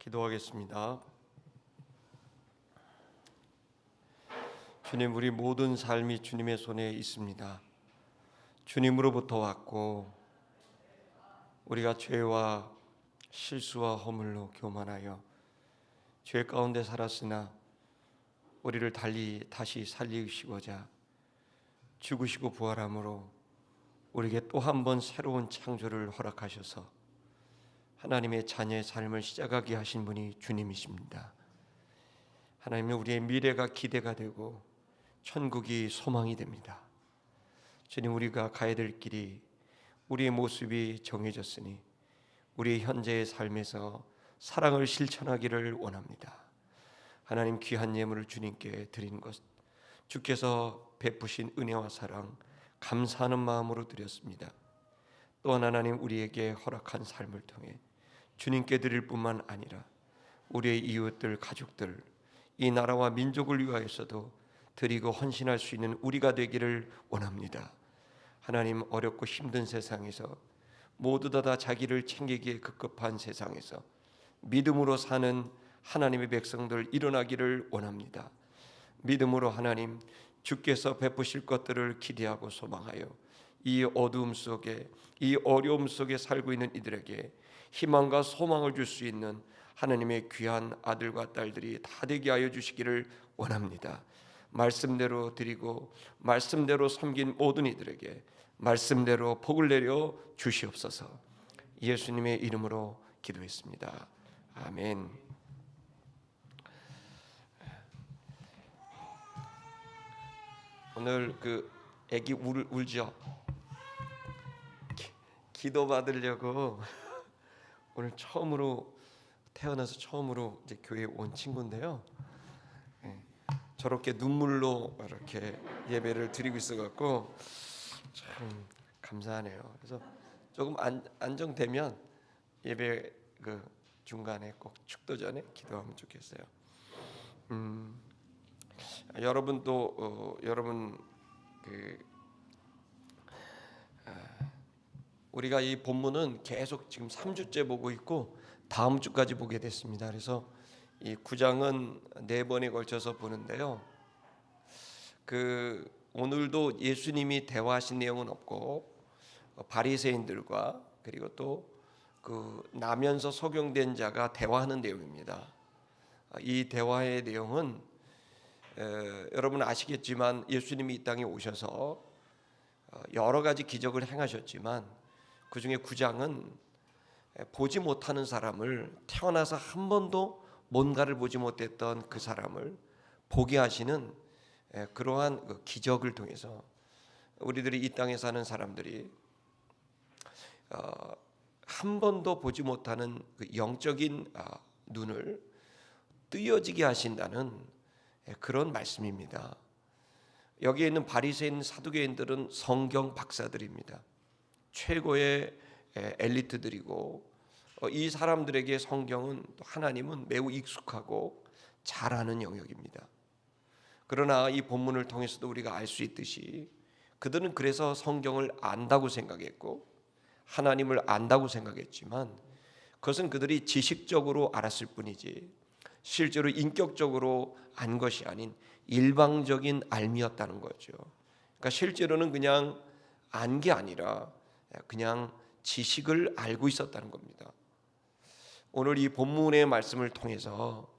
기도하겠습니다. 주님, 우리 모든 삶이 주님의 손에 있습니다. 주님으로부터 왔고 우리가 죄와 실수와 허물로 교만하여 죄 가운데 살았으나 우리를 다시 살리시고자 죽으시고 부활함으로 우리에게 또 한 번 새로운 창조를 허락하셔서 하나님의 자녀의 삶을 시작하게 하신 분이 주님이십니다. 하나님은 우리의 미래가 기대가 되고 천국이 소망이 됩니다. 주님, 우리가 가야 될 길이 우리의 모습이 정해졌으니 우리의 현재의 삶에서 사랑을 실천하기를 원합니다. 하나님, 귀한 예물을 주님께 드리는 것, 주께서 베푸신 은혜와 사랑 감사하는 마음으로 드렸습니다. 또한 하나님, 우리에게 허락한 삶을 통해 주님께 드릴 뿐만 아니라 우리의 이웃들, 가족들, 이 나라와 민족을 위하여서도 드리고 헌신할 수 있는 우리가 되기를 원합니다. 하나님, 어렵고 힘든 세상에서 모두 다 자기를 챙기기에 급급한 세상에서 믿음으로 사는 하나님의 백성들 일어나기를 원합니다. 믿음으로 하나님, 주께서 베푸실 것들을 기대하고 소망하여 이 어두움 속에, 이 어려움 속에 살고 있는 이들에게 희망과 소망을 줄 수 있는 하나님의 귀한 아들과 딸들이 다 되게 하여 주시기를 원합니다. 말씀대로 드리고 말씀대로 섬긴 모든 이들에게 말씀대로 복을 내려 주시옵소서. 예수님의 이름으로 기도했습니다. 아멘. 오늘 애기 울죠? 기도 받으려고 오늘 태어나서 처음으로 이제 교회에 온 친구인데요. 저렇게 눈물로 이렇게 예배를 드리고 있어갖고 참 감사하네요. 그래서 조금 안정되면 예배 중간에 꼭 축도 전에 기도하면 좋겠어요. 여러분도 여러분 우리가 이 본문은 계속 지금 3주째 보고 있고 다음 주까지 보게 됐습니다. 그래서 이 9장은 4번에 걸쳐서 보는데요. 오늘도 예수님이 대화하신 내용은 없고 바리새인들과 그리고 또 나면서 속용된 자가 대화하는 내용입니다. 이 대화의 내용은 여러분 아시겠지만 예수님이 이 땅에 오셔서 여러 가지 기적을 행하셨지만 그 중에 9장은 보지 못하는 사람을, 태어나서 한 번도 뭔가를 보지 못했던 그 사람을 보게 하시는 그러한 기적을 통해서 우리들이 이 땅에 사는 사람들이 한 번도 보지 못하는 영적인 눈을 뜨여지게 하신다는 그런 말씀입니다. 여기에 있는 바리새인 사두개인들은 성경 박사들입니다. 최고의 엘리트들이고 이 사람들에게 성경은 또 하나님은 매우 익숙하고 잘 아는 영역입니다. 그러나 이 본문을 통해서도 우리가 알 수 있듯이 그들은 그래서 성경을 안다고 생각했고 하나님을 안다고 생각했지만 그것은 그들이 지식적으로 알았을 뿐이지 실제로 인격적으로 안 것이 아닌 일방적인 알미였다는 거죠. 그러니까 실제로는 그냥 안 게 아니라 그냥 지식을 알고 있었다는 겁니다. 오늘 이 본문의 말씀을 통해서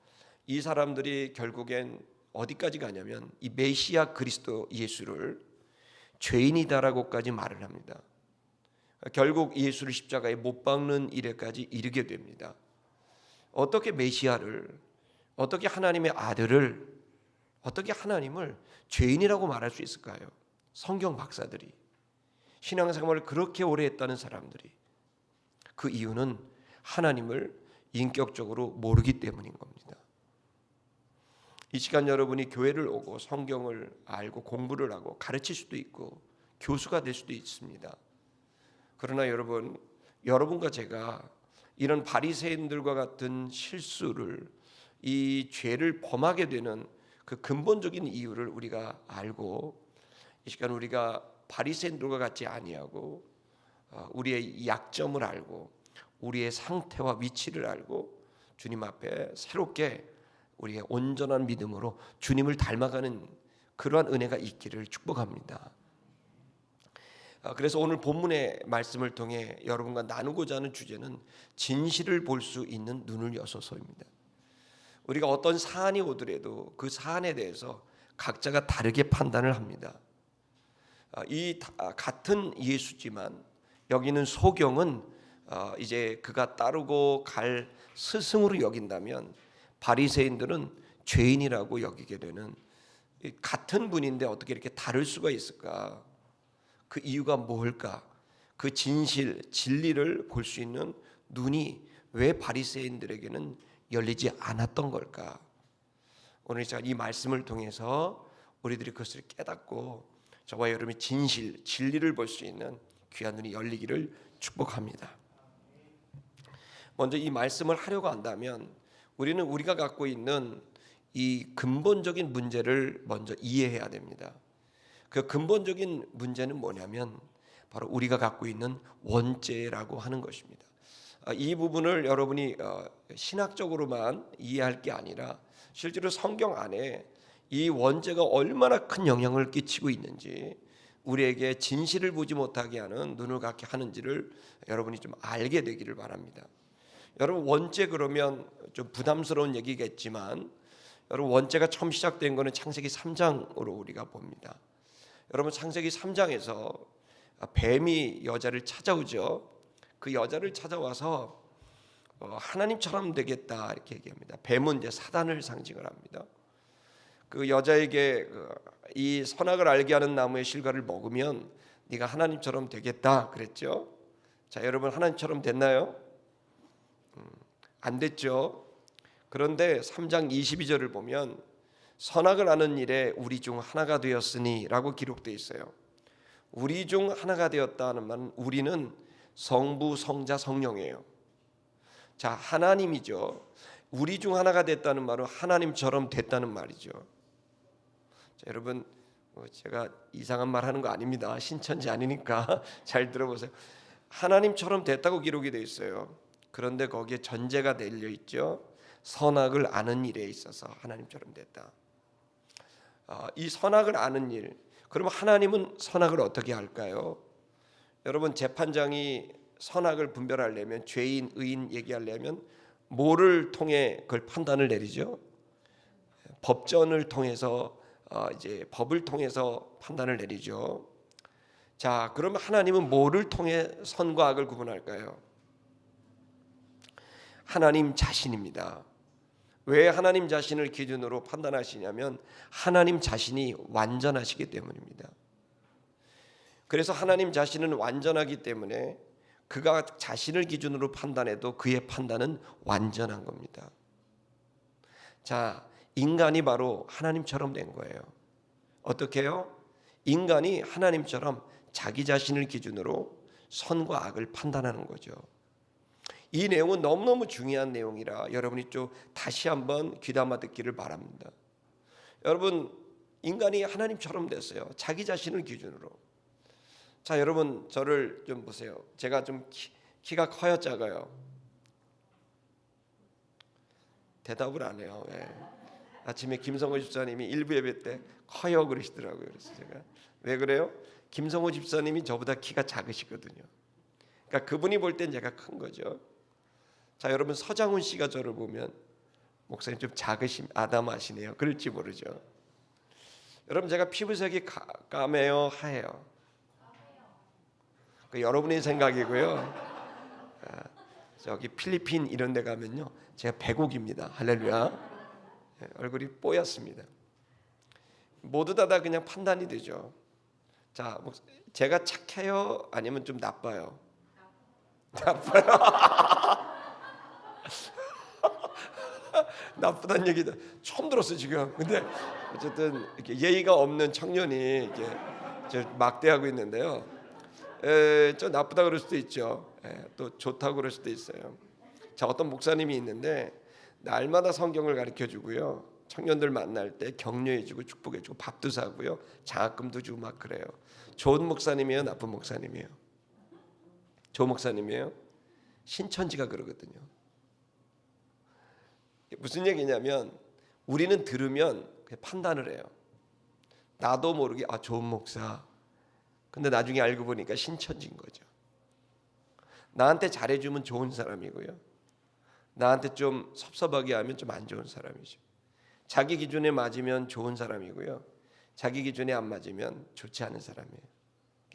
이 사람들이 결국엔 어디까지 가냐면 이 메시아 그리스도 예수를 죄인이다라고까지 말을 합니다. 결국 예수를 십자가에 못 박는 일에까지 이르게 됩니다. 어떻게 메시아를, 어떻게 하나님의 아들을, 어떻게 하나님을 죄인이라고 말할 수 있을까요? 성경 박사들이, 신앙생활을 그렇게 오래 했다는 사람들이. 그 이유는 하나님을 인격적으로 모르기 때문인 겁니다. 이 시간 여러분이 교회를 오고 성경을 알고 공부를 하고 가르칠 수도 있고 교수가 될 수도 있습니다. 그러나 여러분과 제가 이런 바리새인들과 같은 실수를, 이 죄를 범하게 되는 그 근본적인 이유를 우리가 알고 이 시간 우리가 바리새인들과 같지 아니하고 우리의 약점을 알고 우리의 상태와 위치를 알고 주님 앞에 새롭게 우리의 온전한 믿음으로 주님을 닮아가는 그러한 은혜가 있기를 축복합니다. 그래서 오늘 본문의 말씀을 통해 여러분과 나누고자 하는 주제는 진실을 볼 수 있는 눈을 여소서입니다. 우리가 어떤 사안이 오더라도 그 사안에 대해서 각자가 다르게 판단을 합니다. 이 같은 예수지만 여기는 소경은 이제 그가 따르고 갈 스승으로 여긴다면 바리새인들은 죄인이라고 여기게 되는, 같은 분인데 어떻게 이렇게 다를 수가 있을까? 그 이유가 뭘까? 그 진리를 볼 수 있는 눈이 왜 바리새인들에게는 열리지 않았던 걸까? 오늘 제가 이 말씀을 통해서 우리들이 그것을 깨닫고 저와 여러분이 진리를 볼 수 있는 귀한 눈이 열리기를 축복합니다. 먼저 이 말씀을 하려고 한다면 우리는 우리가 갖고 있는 이 근본적인 문제를 먼저 이해해야 됩니다. 그 근본적인 문제는 뭐냐면 바로 우리가 갖고 있는 원죄라고 하는 것입니다. 이 부분을 여러분이 신학적으로만 이해할 게 아니라 실제로 성경 안에 이 원죄가 얼마나 큰 영향을 끼치고 있는지, 우리에게 진실을 보지 못하게 하는 눈을 갖게 하는지를 여러분이 좀 알게 되기를 바랍니다. 여러분, 원죄 그러면 좀 부담스러운 얘기겠지만 여러분, 원죄가 처음 시작된 것은 창세기 3장으로 우리가 봅니다. 여러분, 창세기 3장에서 뱀이 여자를 찾아오죠. 그 여자를 찾아와서 하나님처럼 되겠다 이렇게 얘기합니다. 뱀은 이제 사단을 상징을 합니다. 그 여자에게 이 선악을 알게 하는 나무의 실과를 먹으면 네가 하나님처럼 되겠다 그랬죠. 자, 여러분, 하나님처럼 됐나요? 안 됐죠. 그런데 3장 22절을 보면 선악을 아는 일에 우리 중 하나가 되었으니 라고 기록되어 있어요. 우리 중 하나가 되었다는 말은 우리는 성부, 성자, 성령이에요. 자, 하나님이죠. 우리 중 하나가 됐다는 말은 하나님처럼 됐다는 말이죠. 자, 여러분, 제가 이상한 말 하는 거 아닙니다. 신천지 아니니까 잘 들어보세요. 하나님처럼 됐다고 기록이 되어 있어요. 그런데 거기에 전제가 달려 있죠. 선악을 아는 일에 있어서 하나님처럼 됐다. 이 선악을 아는 일, 그러면 하나님은 선악을 어떻게 할까요? 여러분, 재판장이 선악을 분별하려면, 죄인, 의인 얘기하려면 뭐를 통해 그걸 판단을 내리죠? 법전을 통해서, 이제 법을 통해서 판단을 내리죠. 자, 그러면 하나님은 뭐를 통해 선과 악을 구분할까요? 하나님 자신입니다. 왜 하나님 자신을 기준으로 판단하시냐면 하나님 자신이 완전하시기 때문입니다. 그래서 하나님 자신은 완전하기 때문에 그가 자신을 기준으로 판단해도 그의 판단은 완전한 겁니다. 자, 인간이 바로 하나님처럼 된 거예요. 어떻게요? 인간이 하나님처럼 자기 자신을 기준으로 선과 악을 판단하는 거죠. 이 내용은 너무너무 중요한 내용이라 여러분이 좀 다시 한번 귀담아 듣기를 바랍니다. 여러분, 인간이 하나님처럼 됐어요. 자기 자신을 기준으로. 자, 여러분, 저를 좀 보세요. 제가 좀 키가 커요, 작아요? 대답을 안 해요. 왜? 아침에 김성호 집사님이 일부 예배 때 커요 그러시더라고요. 그래서 제가 왜 그래요? 김성호 집사님이 저보다 키가 작으시거든요. 그러니까 그분이 볼 땐 제가 큰 거죠. 자, 여러분, 서장훈 씨가 저를 보면 목사님 좀 아담하시네요. 그럴지 모르죠. 여러분, 제가 피부색이 까매요, 하얘요? 그 여러분의 생각이고요. 저기 필리핀 이런 데 가면요, 제가 백옥입니다. 할렐루야. 얼굴이 뽀얗습니다. 모두 다 그냥 판단이 되죠. 자, 제가 착해요? 아니면 좀 나빠요? 나빠요. 나쁘다는 얘기다 처음 들었어 지금. 근데 어쨌든 이렇게 예의가 없는 청년이 이렇게 막대하고 있는데요. 저 나쁘다 그럴 수도 있죠. 또 좋다고 그럴 수도 있어요. 자, 어떤 목사님이 있는데 날마다 성경을 가르쳐 주고요, 청년들 만날 때 격려해 주고 축복해 주고 밥도 사고요, 장학금도 주고 막 그래요. 좋은 목사님이에요, 나쁜 목사님이에요? 좋은 목사님이에요? 신천지가 그러거든요. 무슨 얘기냐면 우리는 들으면 그냥 판단을 해요. 나도 모르게 좋은 목사. 근데 나중에 알고 보니까 신천지인 거죠. 나한테 잘해주면 좋은 사람이고요. 나한테 좀 섭섭하게 하면 좀 안 좋은 사람이죠. 자기 기준에 맞으면 좋은 사람이고요. 자기 기준에 안 맞으면 좋지 않은 사람이에요.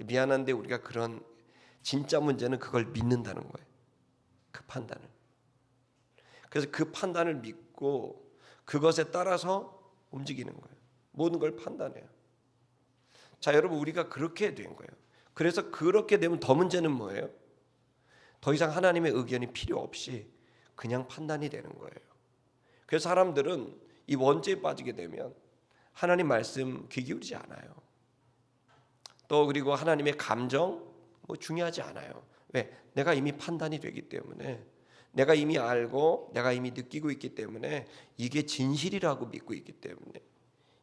미안한데 우리가 그런 진짜 문제는 그걸 믿는다는 거예요. 그 판단을. 그래서 그 판단을 믿고 그것에 따라서 움직이는 거예요. 모든 걸 판단해요. 자, 여러분 우리가 그렇게 된 거예요. 그래서 그렇게 되면 더 문제는 뭐예요? 더 이상 하나님의 의견이 필요 없이 그냥 판단이 되는 거예요. 그래서 사람들은 이 원죄에 빠지게 되면 하나님 말씀 귀 기울이지 않아요. 또 그리고 하나님의 감정 중요하지 않아요. 왜? 내가 이미 판단이 되기 때문에, 내가 이미 알고 내가 이미 느끼고 있기 때문에, 이게 진실이라고 믿고 있기 때문에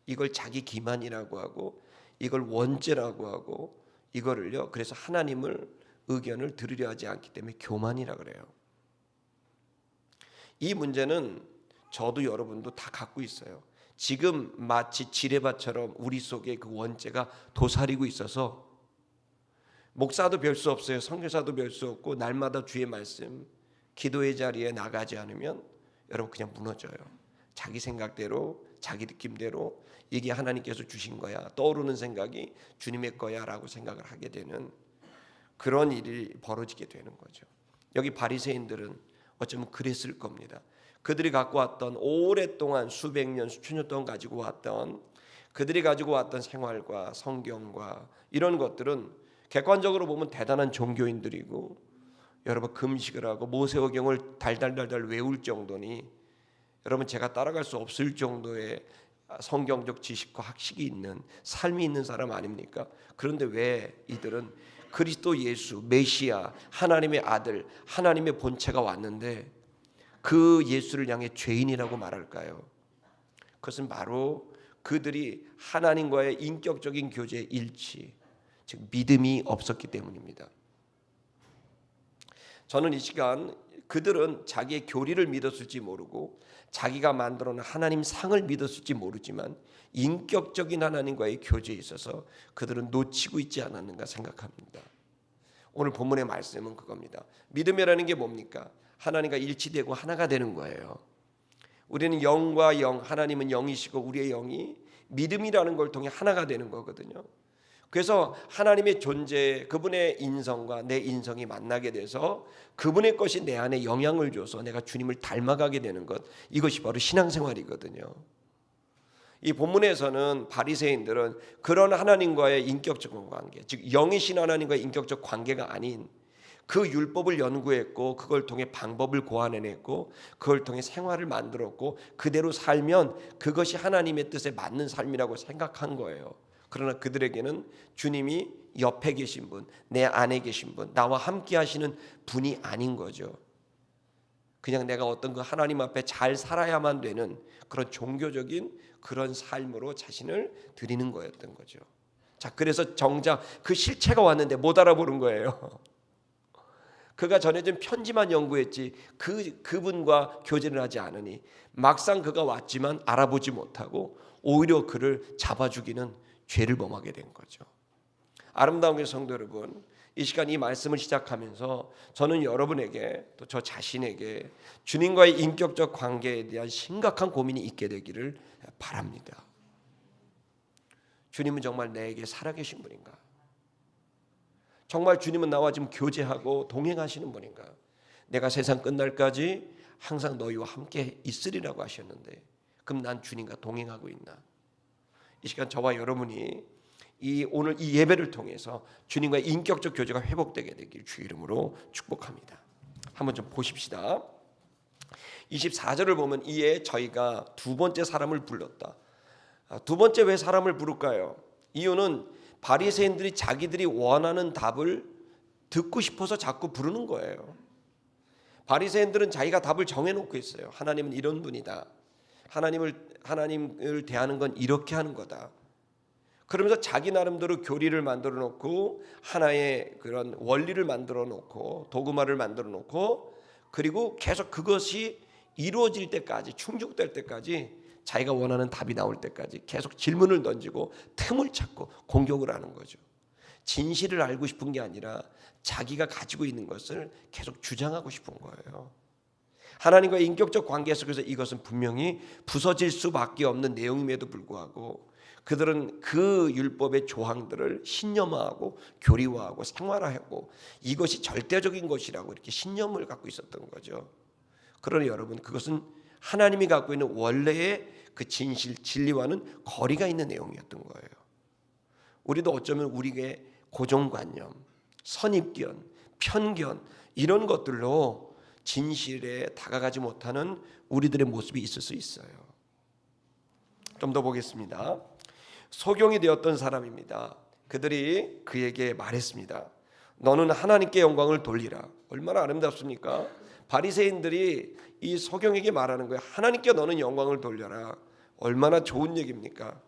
이걸 자기 기만이라고 하고 이걸 원죄라고 하고 이거를요, 그래서 하나님을 의견을 들으려 하지 않기 때문에 교만이라 그래요. 이 문제는 저도 여러분도 다 갖고 있어요. 지금 마치 지뢰밭처럼 우리 속에 그 원죄가 도사리고 있어서 목사도 별 수 없어요. 선교사도 별 수 없고 날마다 주의 말씀 기도의 자리에 나가지 않으면 여러분 그냥 무너져요. 자기 생각대로 자기 느낌대로 이게 하나님께서 주신 거야, 떠오르는 생각이 주님의 거야 라고 생각을 하게 되는 그런 일이 벌어지게 되는 거죠. 여기 바리새인들은 어쩌면 그랬을 겁니다. 그들이 갖고 왔던 오랫동안 수백 년 수천 년 동안 가지고 왔던 그들이 가지고 왔던 생활과 성경과 이런 것들은 객관적으로 보면 대단한 종교인들이고, 여러분 금식을 하고 모세오경을 달달달달 외울 정도니 여러분 제가 따라갈 수 없을 정도의 성경적 지식과 학식이 있는 삶이 있는 사람 아닙니까? 그런데 왜 이들은 그리스도 예수 메시아 하나님의 아들 하나님의 본체가 왔는데 그 예수를 향해 죄인이라고 말할까요? 그것은 바로 그들이 하나님과의 인격적인 교제 일치, 즉 믿음이 없었기 때문입니다. 저는 이 시간 그들은 자기의 교리를 믿었을지 모르고 자기가 만들어 놓은 하나님 상을 믿었을지 모르지만 인격적인 하나님과의 교제에 있어서 그들은 놓치고 있지 않았는가 생각합니다. 오늘 본문의 말씀은 그겁니다. 믿음이라는 게 뭡니까? 하나님과 일치되고 하나가 되는 거예요. 우리는 영과 영, 하나님은 영이시고 우리의 영이 믿음이라는 걸 통해 하나가 되는 거거든요. 그래서 하나님의 존재, 그분의 인성과 내 인성이 만나게 돼서 그분의 것이 내 안에 영향을 줘서 내가 주님을 닮아가게 되는 것, 이것이 바로 신앙생활이거든요. 이 본문에서는 바리새인들은 그런 하나님과의 인격적 관계, 즉 영이신 하나님과의 인격적 관계가 아닌 그 율법을 연구했고 그걸 통해 방법을 고안해냈고 그걸 통해 생활을 만들었고 그대로 살면 그것이 하나님의 뜻에 맞는 삶이라고 생각한 거예요. 그러나 그들에게는 주님이 옆에 계신 분, 내 안에 계신 분, 나와 함께 하시는 분이 아닌 거죠. 그냥 내가 어떤 그 하나님 앞에 잘 살아야만 되는 그런 종교적인 그런 삶으로 자신을 드리는 거였던 거죠. 자, 그래서 정작 그 실체가 왔는데 못 알아보는 거예요. 그가 전해진 편지만 연구했지 그분과 교제를 하지 않으니 막상 그가 왔지만 알아보지 못하고 오히려 그를 잡아 죽이는 죄를 범하게 된 거죠. 아름다운 성도 여러분, 이 시간 이 말씀을 시작하면서 저는 여러분에게 또 저 자신에게 주님과의 인격적 관계에 대한 심각한 고민이 있게 되기를 바랍니다. 주님은 정말 내게 살아계신 분인가? 정말 주님은 나와 지금 교제하고 동행하시는 분인가? 내가 세상 끝날까지 항상 너희와 함께 있으리라고 하셨는데 그럼 난 주님과 동행하고 있나? 이 시간 저와 여러분이 오늘 이 예배를 통해서 주님과의 인격적 교제가 회복되게 되길 주 이름으로 축복합니다. 한번 좀 보십시다. 24절을 보면 이에 저희가 두 번째 사람을 불렀다. 두 번째 왜 사람을 부를까요? 이유는 바리새인들이 자기들이 원하는 답을 듣고 싶어서 자꾸 부르는 거예요. 바리새인들은 자기가 답을 정해놓고 있어요. 하나님은 이런 분이다. 하나님을 대하는 건 이렇게 하는 거다. 그러면서 자기 나름대로 교리를 만들어 놓고 하나의 그런 원리를 만들어 놓고 도구마를 만들어 놓고 그리고 계속 그것이 이루어질 때까지, 충족될 때까지, 자기가 원하는 답이 나올 때까지 계속 질문을 던지고 틈을 찾고 공격을 하는 거죠. 진실을 알고 싶은 게 아니라 자기가 가지고 있는 것을 계속 주장하고 싶은 거예요. 하나님과의 인격적 관계 속에서 이것은 분명히 부서질 수밖에 없는 내용임에도 불구하고 그들은 그 율법의 조항들을 신념화하고 교리화하고 생활화하고 이것이 절대적인 것이라고 이렇게 신념을 갖고 있었던 거죠. 그러나 여러분, 그것은 하나님이 갖고 있는 원래의 그 진실, 진리와는 거리가 있는 내용이었던 거예요. 우리도 어쩌면 우리의 고정관념, 선입견, 편견 이런 것들로 진실에 다가가지 못하는 우리들의 모습이 있을 수 있어요. 좀 더 보겠습니다. 소경이 되었던 사람입니다. 그들이 그에게 말했습니다. 너는 하나님께 영광을 돌리라. 얼마나 아름답습니까? 바리새인들이 이 소경에게 말하는 거예요. 하나님께 너는 영광을 돌려라. 얼마나 좋은 얘기입니까?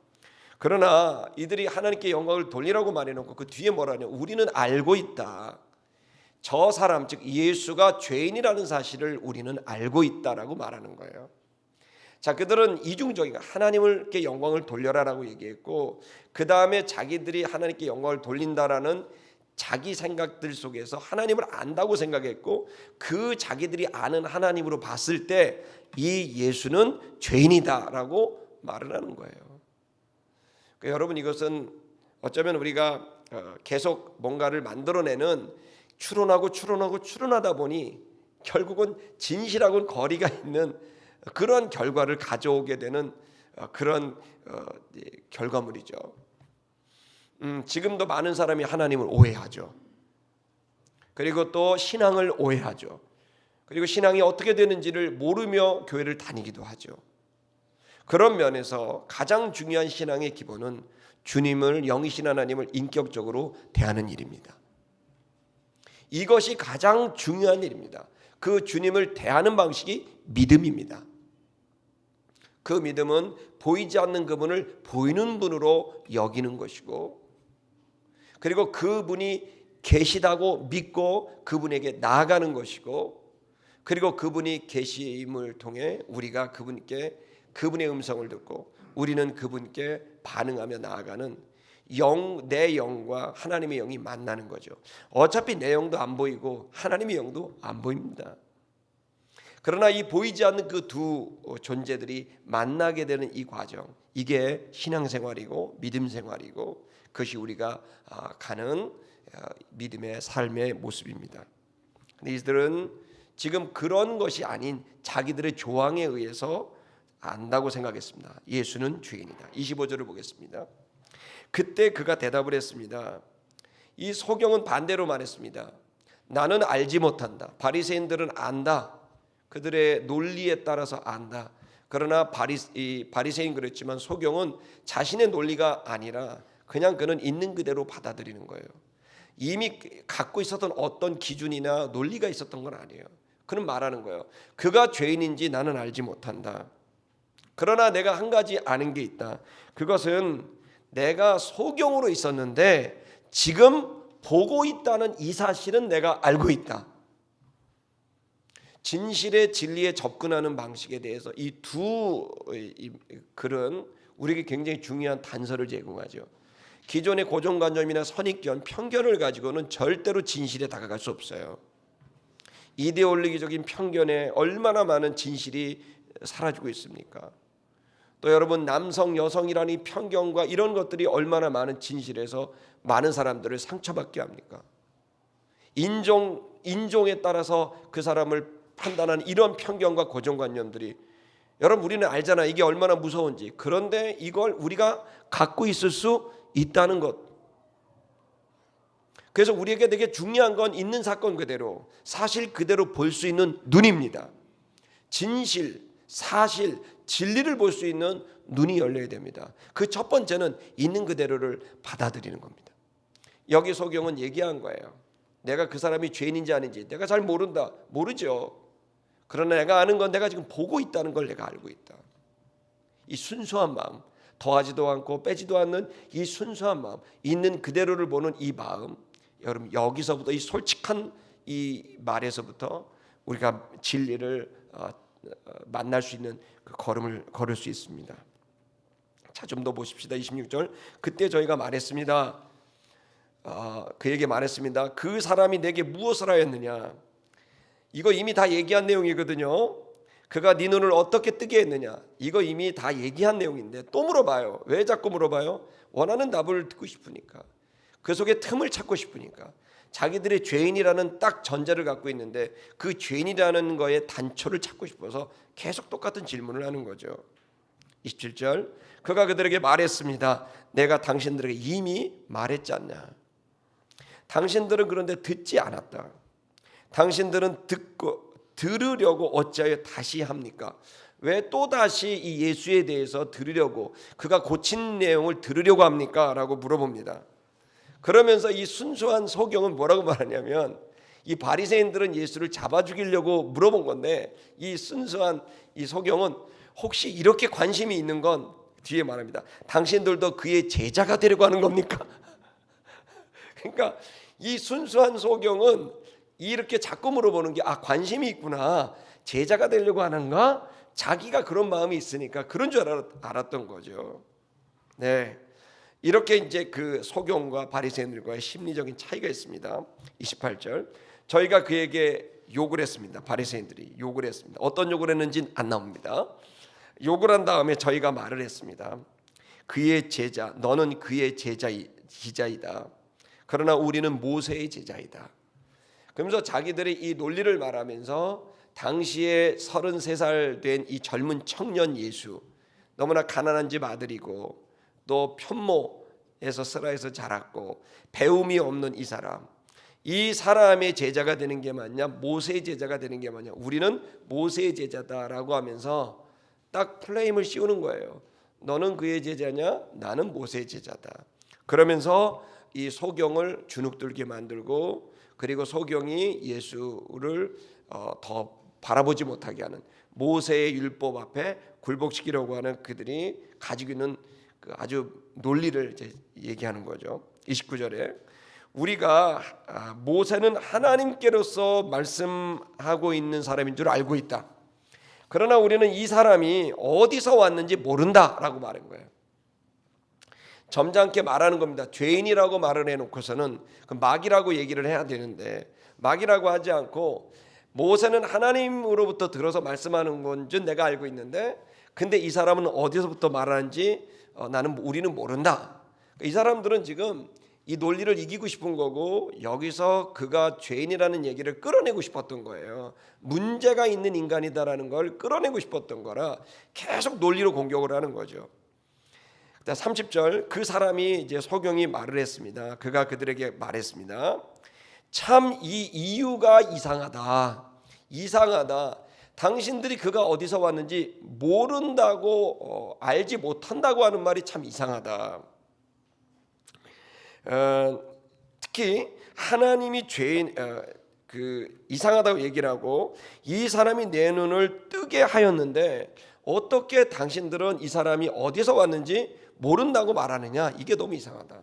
그러나 이들이 하나님께 영광을 돌리라고 말해놓고 그 뒤에 뭐라냐? 우리는 알고 있다. 저 사람, 즉 예수가 죄인이라는 사실을 우리는 알고 있다라고 말하는 거예요. 자, 그들은 이중적인 하나님께 영광을 돌려라라고 얘기했고, 그 다음에 자기들이 하나님께 영광을 돌린다라는 자기 생각들 속에서 하나님을 안다고 생각했고, 그 자기들이 아는 하나님으로 봤을 때 이 예수는 죄인이다라고 말을 하는 거예요. 그러니까 여러분, 이것은 어쩌면 우리가 계속 뭔가를 만들어내는 추론하다 보니 결국은 진실하고는 거리가 있는 그런 결과를 가져오게 되는 그런 결과물이죠. 지금도 많은 사람이 하나님을 오해하죠. 그리고 또 신앙을 오해하죠. 그리고 신앙이 어떻게 되는지를 모르며 교회를 다니기도 하죠. 그런 면에서 가장 중요한 신앙의 기본은 주님을, 영이신 하나님을 인격적으로 대하는 일입니다. 이것이 가장 중요한 일입니다. 그 주님을 대하는 방식이 믿음입니다. 그 믿음은 보이지 않는 그분을 보이는 분으로 여기는 것이고, 그리고 그분이 계시다고 믿고 그분에게 나아가는 것이고, 그리고 그분이 계심을 통해 우리가 그분의 음성을 듣고 우리는 그분께 반응하며 나아가는 내 영과 하나님의 영이 만나는 거죠. 어차피 내 영도 안 보이고 하나님의 영도 안 보입니다. 그러나 이 보이지 않는 그 두 존재들이 만나게 되는 이 과정, 이게 신앙생활이고 믿음생활이고 그것이 우리가 가는 믿음의 삶의 모습입니다. 근데 이들은 지금 그런 것이 아닌 자기들의 조항에 의해서 안다고 생각했습니다. 예수는 죄인이다. 25절을 보겠습니다. 그때 그가 대답을 했습니다. 이 소경은 반대로 말했습니다. 나는 알지 못한다. 바리새인들은 안다. 그들의 논리에 따라서 안다. 그러나 바리새인 그랬지만 소경은 자신의 논리가 아니라 그냥 그는 있는 그대로 받아들이는 거예요. 이미 갖고 있었던 어떤 기준이나 논리가 있었던 건 아니에요. 그는 말하는 거예요. 그가 죄인인지 나는 알지 못한다. 그러나 내가 한 가지 아는 게 있다. 그것은 내가 소경으로 있었는데 지금 보고 있다는 이 사실은 내가 알고 있다. 진실의 진리에 접근하는 방식에 대해서 이 두 글은 우리에게 굉장히 중요한 단서를 제공하죠. 기존의 고정관념이나 선입견, 편견을 가지고는 절대로 진실에 다가갈 수 없어요. 이데올로기적인 편견에 얼마나 많은 진실이 사라지고 있습니까? 또 여러분, 남성, 여성이라는 이 편견과 이런 것들이 얼마나 많은 진실에서 많은 사람들을 상처받게 합니까? 인종에 따라서 그 사람을 판단하는 이런 편견과 고정관념들이, 여러분 우리는 알잖아, 이게 얼마나 무서운지. 그런데 이걸 우리가 갖고 있을 수 있다는 것. 그래서 우리에게 되게 중요한 건 있는 사건 그대로, 사실 그대로 볼 수 있는 눈입니다. 진실, 사실, 진리를 볼 수 있는 눈이 열려야 됩니다. 그 첫 번째는 있는 그대로를 받아들이는 겁니다. 여기 소경은 얘기한 거예요. 내가 그 사람이 죄인인지 아닌지 내가 잘 모른다. 모르죠. 그러나 내가 아는 건 내가 지금 보고 있다는 걸 내가 알고 있다. 이 순수한 마음, 더하지도 않고 빼지도 않는 이 순수한 마음, 있는 그대로를 보는 이 마음, 여러분 여기서부터 이 솔직한 이 말에서부터 우리가 진리를 만날 수 있는 그 걸음을 걸을 수 있습니다. 자, 좀 더 보십시다. 26절. 그때 저희가 말했습니다. 그에게 말했습니다. 그 사람이 내게 무엇을 하였느냐. 이거 이미 다 얘기한 내용이거든요. 그가 네 눈을 어떻게 뜨게 했느냐. 이거 이미 다 얘기한 내용인데 또 물어봐요. 왜 자꾸 물어봐요? 원하는 답을 듣고 싶으니까. 그 속에 틈을 찾고 싶으니까. 자기들의 죄인이라는 딱 전제를 갖고 있는데 그 죄인이라는 거에 단초를 찾고 싶어서 계속 똑같은 질문을 하는 거죠. 27절. 그가 그들에게 말했습니다. 내가 당신들에게 이미 말했지 않냐. 당신들은 그런데 듣지 않았다. 당신들은 들으려고 어찌하여 다시 합니까? 왜 또다시 이 예수에 대해서 들으려고, 그가 고친 내용을 들으려고 합니까? 라고 물어봅니다. 그러면서 이 순수한 소경은 뭐라고 말하냐면, 이 바리새인들은 예수를 잡아 죽이려고 물어본 건데 이 순수한 이 소경은 혹시 이렇게 관심이 있는 건 뒤에 말합니다. 당신들도 그의 제자가 되려고 하는 겁니까? 그러니까 이 순수한 소경은 이렇게 자꾸 물어보는 게 관심이 있구나. 제자가 되려고 하는가? 자기가 그런 마음이 있으니까 그런 줄 알았던 거죠. 네. 이렇게 이제 그 소경과 바리새인들과의 심리적인 차이가 있습니다. 28절. 저희가 그에게 욕을 했습니다. 바리새인들이 욕을 했습니다. 어떤 욕을 했는지는 안 나옵니다. 욕을 한 다음에 저희가 말을 했습니다. 그의 제자, 너는 그의 제자이다. 그러나 우리는 모세의 제자이다. 그러면서 자기들이 이 논리를 말하면서 당시에 33살 된 이 젊은 청년 예수, 너무나 가난한 집 아들이고 또 편모에서 스라에서 자랐고 배움이 없는 이 사람의 제자가 되는 게 맞냐, 모세의 제자가 되는 게 맞냐, 우리는 모세의 제자다라고 하면서 딱 플레임을 씌우는 거예요. 너는 그의 제자냐, 나는 모세의 제자다. 그러면서 이 소경을 주눅들게 만들고, 그리고 소경이 예수를 더 바라보지 못하게 하는, 모세의 율법 앞에 굴복시키려고 하는 그들이 가지고 있는 그 아주 논리를 이제 얘기하는 거죠. 29절에 우리가 모세는 하나님께로서 말씀하고 있는 사람인 줄 알고 있다. 그러나 우리는 이 사람이 어디서 왔는지 모른다라고 말한 거예요. 점잖게 말하는 겁니다. 죄인이라고 말을 해놓고서는 그 마귀라고 얘기를 해야 되는데 마귀라고 하지 않고 모세는 하나님으로부터 들어서 말씀하는 건 줄 내가 알고 있는데 근데 이 사람은 어디서부터 말하는지 우리는 모른다. 이 사람들은 지금 이 논리를 이기고 싶은 거고 여기서 그가 죄인이라는 얘기를 끌어내고 싶었던 거예요. 문제가 있는 인간이다라는 걸 끌어내고 싶었던 거라 계속 논리로 공격을 하는 거죠. 30절 그 사람이 이제 소경이 말을 했습니다. 그가 그들에게 말했습니다. 참 이 이유가 이상하다. 당신들이 그가 어디서 왔는지 모른다고 알지 못한다고 하는 말이 참 이상하다. 특히 하나님이 죄인 이상하다고 얘기를 하고 이 사람이 내 눈을 뜨게 하였는데 어떻게 당신들은 이 사람이 어디서 왔는지 모른다고 말하느냐. 이게 너무 이상하다.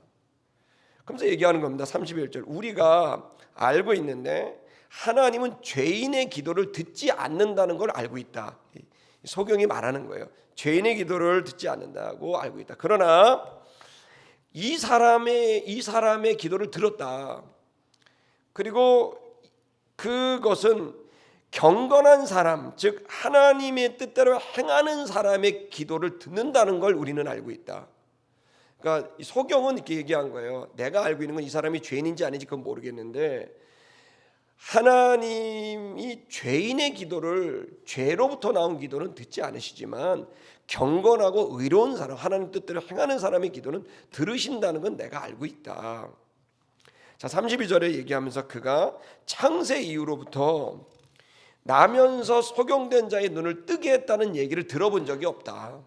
그러면서 얘기하는 겁니다. 31절 우리가 알고 있는데 하나님은 죄인의 기도를 듣지 않는다는 걸 알고 있다. 소경이 말하는 거예요. 죄인의 기도를 듣지 않는다고 알고 있다. 그러나 이 사람의 기도를 들었다. 그리고 그것은 경건한 사람, 즉 하나님의 뜻대로 행하는 사람의 기도를 듣는다는 걸 우리는 알고 있다. 그러니까 소경은 이렇게 얘기한 거예요. 내가 알고 있는 건 이 사람이 죄인인지 아닌지 그건 모르겠는데 하나님이 죄인의 기도를, 죄로부터 나온 기도는 듣지 않으시지만 경건하고 의로운 사람, 하나님 뜻대로 행하는 사람의 기도는 들으신다는 건 내가 알고 있다. 자, 32절에 얘기하면서 그가 창세 이후로부터 나면서 소경된 자의 눈을 뜨게 했다는 얘기를 들어본 적이 없다.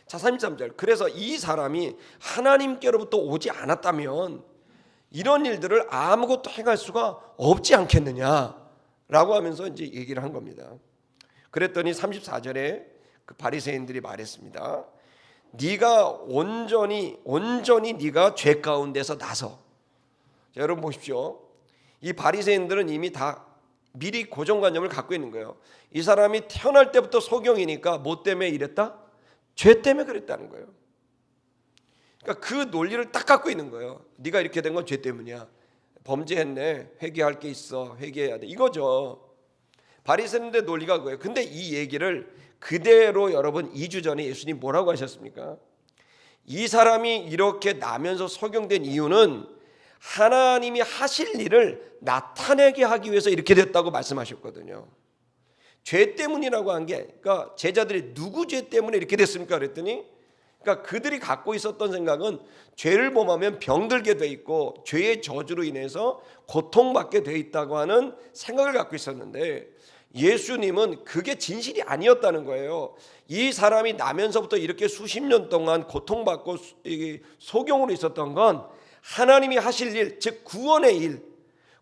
자, 33절 그래서 이 사람이 하나님께로부터 오지 않았다면 이런 일들을 아무것도 행할 수가 없지 않겠느냐라고 하면서 이제 얘기를 한 겁니다. 그랬더니 34절에 그 바리새인들이 말했습니다. 네가 온전히 네가 죄 가운데서 나서. 자, 여러분 보십시오. 이 바리새인들은 이미 다 미리 고정관념을 갖고 있는 거예요. 이 사람이 태어날 때부터 소경이니까 뭐 때문에 이랬다? 죄 때문에 그랬다는 거예요. 그러니까 그 논리를 딱 갖고 있는 거예요. 네가 이렇게 된 건 죄 때문이야. 범죄했네. 회개할 게 있어. 회개해야 돼. 이거죠. 바리새인들의 논리가 그거예요. 근데 이 얘기를 그대로 여러분 2주 전에 예수님 뭐라고 하셨습니까? 이 사람이 이렇게 나면서 소경된 이유는 하나님이 하실 일을 나타내게 하기 위해서 이렇게 됐다고 말씀하셨거든요. 죄 때문이라고 한 게, 그러니까 제자들이 누구 죄 때문에 이렇게 됐습니까? 그랬더니, 그러니까 그들이 갖고 있었던 생각은 죄를 범하면 병들게 돼 있고 죄의 저주로 인해서 고통받게 돼 있다고 하는 생각을 갖고 있었는데, 예수님은 그게 진실이 아니었다는 거예요. 이 사람이 나면서부터 이렇게 수십 년 동안 고통받고 소경으로 있었던 건 하나님이 하실 일, 즉 구원의 일,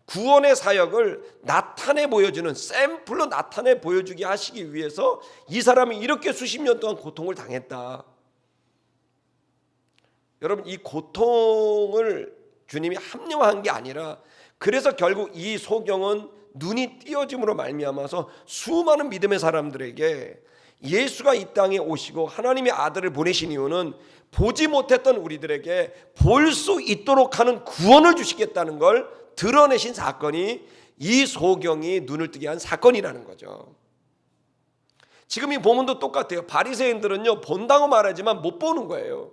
구원의 사역을 나타내 보여주는, 샘플로 나타내 보여주게 하시기 위해서 이 사람이 이렇게 수십 년 동안 고통을 당했다. 여러분, 이 고통을 주님이 합리화한 게 아니라, 그래서 결국 이 소경은 눈이 띄어짐으로 말미암아서 수많은 믿음의 사람들에게 예수가 이 땅에 오시고 하나님의 아들을 보내신 이유는 보지 못했던 우리들에게 볼 수 있도록 하는 구원을 주시겠다는 걸 드러내신 사건이 이 소경이 눈을 뜨게 한 사건이라는 거죠. 지금 이 본문도 똑같아요. 바리새인들은요, 본다고 말하지만 못 보는 거예요.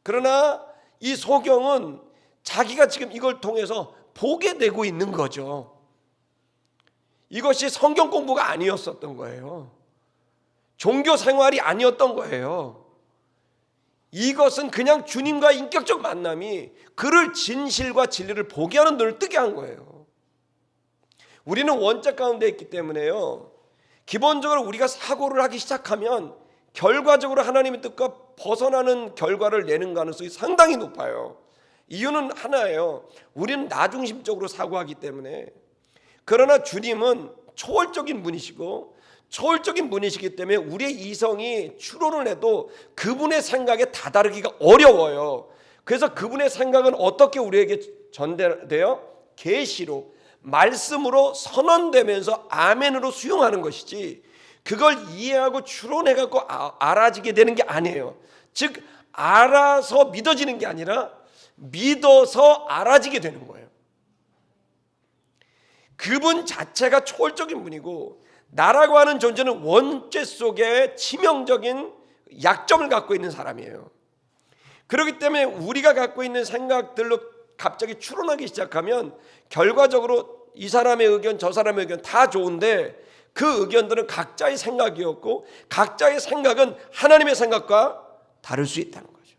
그러나 이 소경은 자기가 지금 이걸 통해서 보게 되고 있는 거죠. 이것이 성경 공부가 아니었었던 거예요. 종교 생활이 아니었던 거예요. 이것은 그냥 주님과 인격적 만남이 그를 진실과 진리를 보게 하는 눈을 뜨게 한 거예요. 우리는 원죄 가운데 있기 때문에요, 기본적으로 우리가 사고를 하기 시작하면 결과적으로 하나님의 뜻과 벗어나는 결과를 내는 가능성이 상당히 높아요. 이유는 하나예요. 우리는 나중심적으로 사고하기 때문에. 그러나 주님은 초월적인 분이시고 초월적인 분이시기 때문에 우리의 이성이 추론을 해도 그분의 생각에 다다르기가 어려워요. 그래서 그분의 생각은 어떻게 우리에게 전달돼요? 계시로, 말씀으로 선언되면서 아멘으로 수용하는 것이지, 그걸 이해하고 추론해갖고 알아지게 되는 게 아니에요. 즉 알아서 믿어지는 게 아니라 믿어서 알아지게 되는 거예요. 그분 자체가 초월적인 분이고, 나라고 하는 존재는 원죄 속에 치명적인 약점을 갖고 있는 사람이에요. 그렇기 때문에 우리가 갖고 있는 생각들로 갑자기 추론하기 시작하면 결과적으로 이 사람의 의견 저 사람의 의견 다 좋은데 그 의견들은 각자의 생각이었고 각자의 생각은 하나님의 생각과 다를 수 있다는 거죠.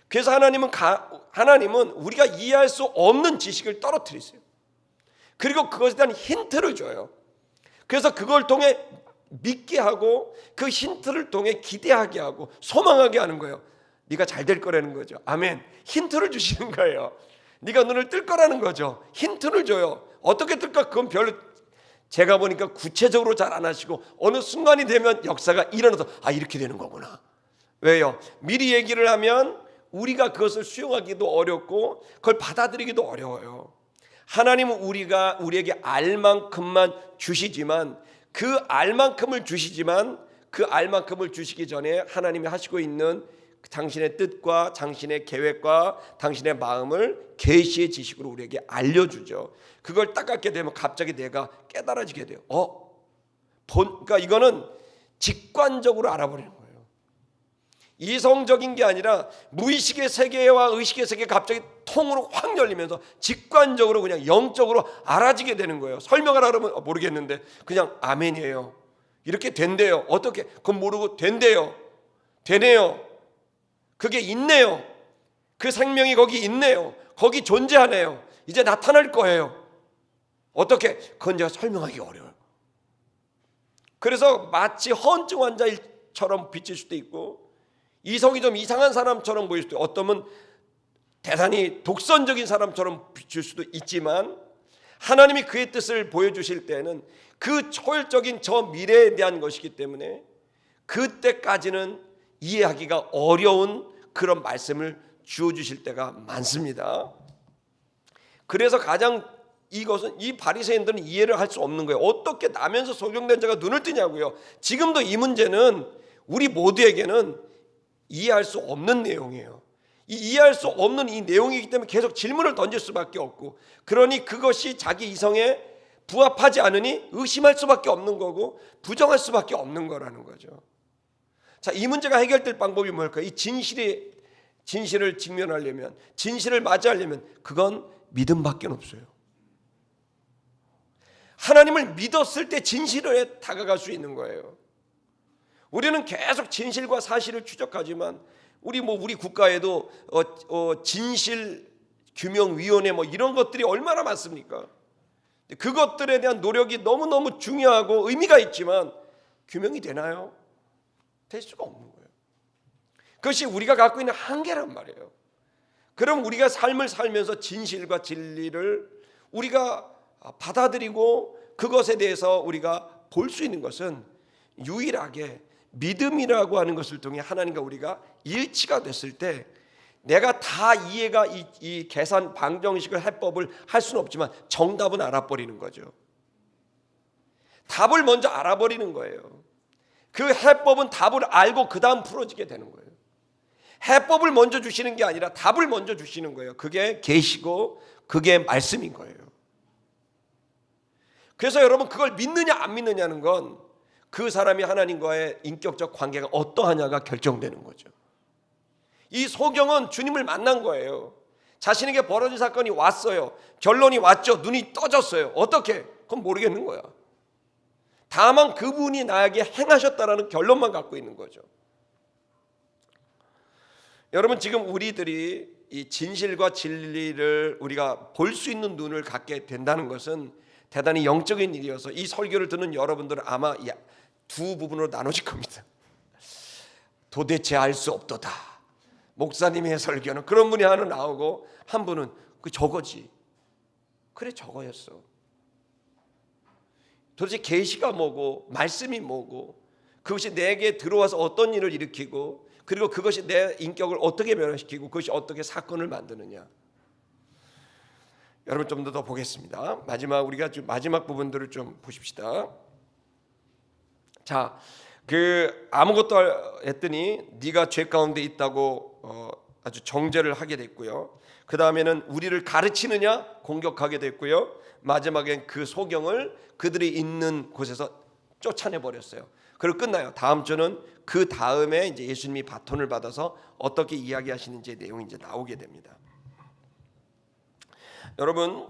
그래서 하나님은 우리가 이해할 수 없는 지식을 떨어뜨리세요. 그리고 그것에 대한 힌트를 줘요. 그래서 그걸 통해 믿게 하고 그 힌트를 통해 기대하게 하고 소망하게 하는 거예요. 네가 잘 될 거라는 거죠. 아멘. 힌트를 주시는 거예요. 네가 눈을 뜰 거라는 거죠. 힌트를 줘요. 어떻게 뜰까? 그건 별로 제가 보니까 구체적으로 잘 안 하시고 어느 순간이 되면 역사가 일어나서 이렇게 되는 거구나. 왜요? 미리 얘기를 하면 우리가 그것을 수용하기도 어렵고 그걸 받아들이기도 어려워요. 하나님은 우리에게 알 만큼만 주시지만 그 알 만큼을 주시기 전에 하나님이 하시고 있는 당신의 뜻과 당신의 계획과 당신의 마음을 계시의 지식으로 우리에게 알려주죠. 그걸 딱 갖게 되면 갑자기 내가 깨달아지게 돼요. 그러니까 이거는 직관적으로 알아버리는 거예요. 이성적인 게 아니라 무의식의 세계와 의식의 세계가 갑자기 통으로 확 열리면서 직관적으로 그냥 영적으로 알아지게 되는 거예요. 설명하라 그러면 모르겠는데 그냥 아멘이에요. 이렇게 된대요. 어떻게? 그건 모르고 된대요. 되네요. 그게 있네요. 그 생명이 거기 있네요. 거기 존재하네요. 이제 나타날 거예요. 어떻게? 그건 제가 설명하기 어려워요. 그래서 마치 허언증 환자처럼 비칠 수도 있고 이성이 좀 이상한 사람처럼 보일 수도 있고 어떠면 대단히 독선적인 사람처럼 비칠 수도 있지만 하나님이 그의 뜻을 보여주실 때는 그 초월적인 저 미래에 대한 것이기 때문에 그때까지는 이해하기가 어려운 그런 말씀을 주어주실 때가 많습니다. 그래서 가장 이것은 이 바리새인들은 이해를 할 수 없는 거예요. 어떻게 나면서 소경된 자가 눈을 뜨냐고요. 지금도 이 문제는 우리 모두에게는 이해할 수 없는 내용이에요. 이해할 수 없는 이 내용이기 때문에 계속 질문을 던질 수밖에 없고, 그러니 그것이 자기 이성에 부합하지 않으니 의심할 수밖에 없는 거고 부정할 수밖에 없는 거라는 거죠. 자, 이 문제가 해결될 방법이 뭘까요? 이 진실을 직면하려면, 진실을 맞이하려면 그건 믿음밖에 없어요. 하나님을 믿었을 때 진실에 다가갈 수 있는 거예요. 우리는 계속 진실과 사실을 추적하지만 우리 국가에도 진실 규명위원회 이런 것들이 얼마나 많습니까? 그것들에 대한 노력이 너무너무 중요하고 의미가 있지만 규명이 되나요? 될 수가 없는 거예요. 그것이 우리가 갖고 있는 한계란 말이에요. 그럼 우리가 삶을 살면서 진실과 진리를 우리가 받아들이고 그것에 대해서 우리가 볼 수 있는 것은 유일하게 믿음이라고 하는 것을 통해 하나님과 우리가 일치가 됐을 때, 내가 다 이해가 이 계산 방정식을 해법을 할 수는 없지만 정답은 알아버리는 거죠. 답을 먼저 알아버리는 거예요. 그 해법은 답을 알고 그 다음 풀어지게 되는 거예요. 해법을 먼저 주시는 게 아니라 답을 먼저 주시는 거예요. 그게 계시고 그게 말씀인 거예요. 그래서 여러분, 그걸 믿느냐 안 믿느냐는 건 그 사람이 하나님과의 인격적 관계가 어떠하냐가 결정되는 거죠. 이 소경은 주님을 만난 거예요. 자신에게 벌어진 사건이 왔어요. 결론이 왔죠. 눈이 떠졌어요. 어떻게? 그건 모르겠는 거야. 다만 그분이 나에게 행하셨다라는 결론만 갖고 있는 거죠. 여러분, 지금 우리들이 이 진실과 진리를 우리가 볼 수 있는 눈을 갖게 된다는 것은 대단히 영적인 일이어서 이 설교를 듣는 여러분들은 아마 두 부분으로 나눠질 겁니다. 도대체 알 수 없도다. 목사님의 설교는 그런 분이 하나 나오고, 한 분은 그 저거지. 그래, 저거였어. 도대체 계시가 뭐고 말씀이 뭐고 그것이 내게 들어와서 어떤 일을 일으키고 그리고 그것이 내 인격을 어떻게 변화시키고 그것이 어떻게 사건을 만드느냐. 여러분, 좀 더 보겠습니다. 우리가 마지막 부분들을 좀 보십시다. 자, 아무것도 했더니 네가 죄 가운데 있다고 아주 정죄를 하게 됐고요. 그 다음에는 우리를 가르치느냐 공격하게 됐고요. 마지막엔 그 소경을 그들이 있는 곳에서 쫓아내 버렸어요. 그리고 끝나요. 다음 주는 그 다음에 이제 예수님이 바톤을 받아서 어떻게 이야기하시는지의 내용이 이제 나오게 됩니다. 여러분,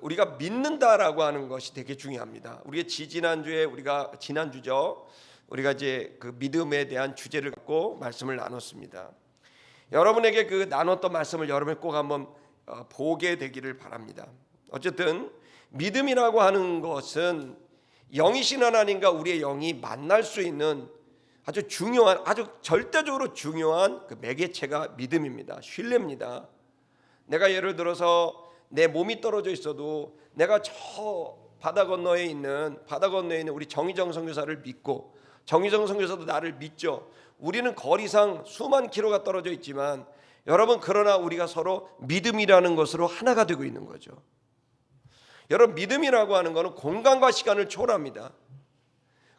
우리가 믿는다라고 하는 것이 되게 중요합니다. 우리가 지난주죠. 우리가 이제 그 믿음에 대한 주제를 갖고 말씀을 나눴습니다. 여러분에게 나눴던 말씀을 여러분이 꼭 한번 보게 되기를 바랍니다. 어쨌든 믿음이라고 하는 것은 영이신 하나님과 우리의 영이 만날 수 있는 아주 중요한, 아주 절대적으로 중요한 그 매개체가 믿음입니다. 신뢰입니다. 내가 예를 들어서 내 몸이 떨어져 있어도 내가 저 바다 건너에 있는 우리 정희정 선교사를 믿고 정희정 선교사도 나를 믿죠. 우리는 거리상 수만 킬로가 떨어져 있지만 여러분, 그러나 우리가 서로 믿음이라는 것으로 하나가 되고 있는 거죠. 여러분, 믿음이라고 하는 것은 공간과 시간을 초월합니다.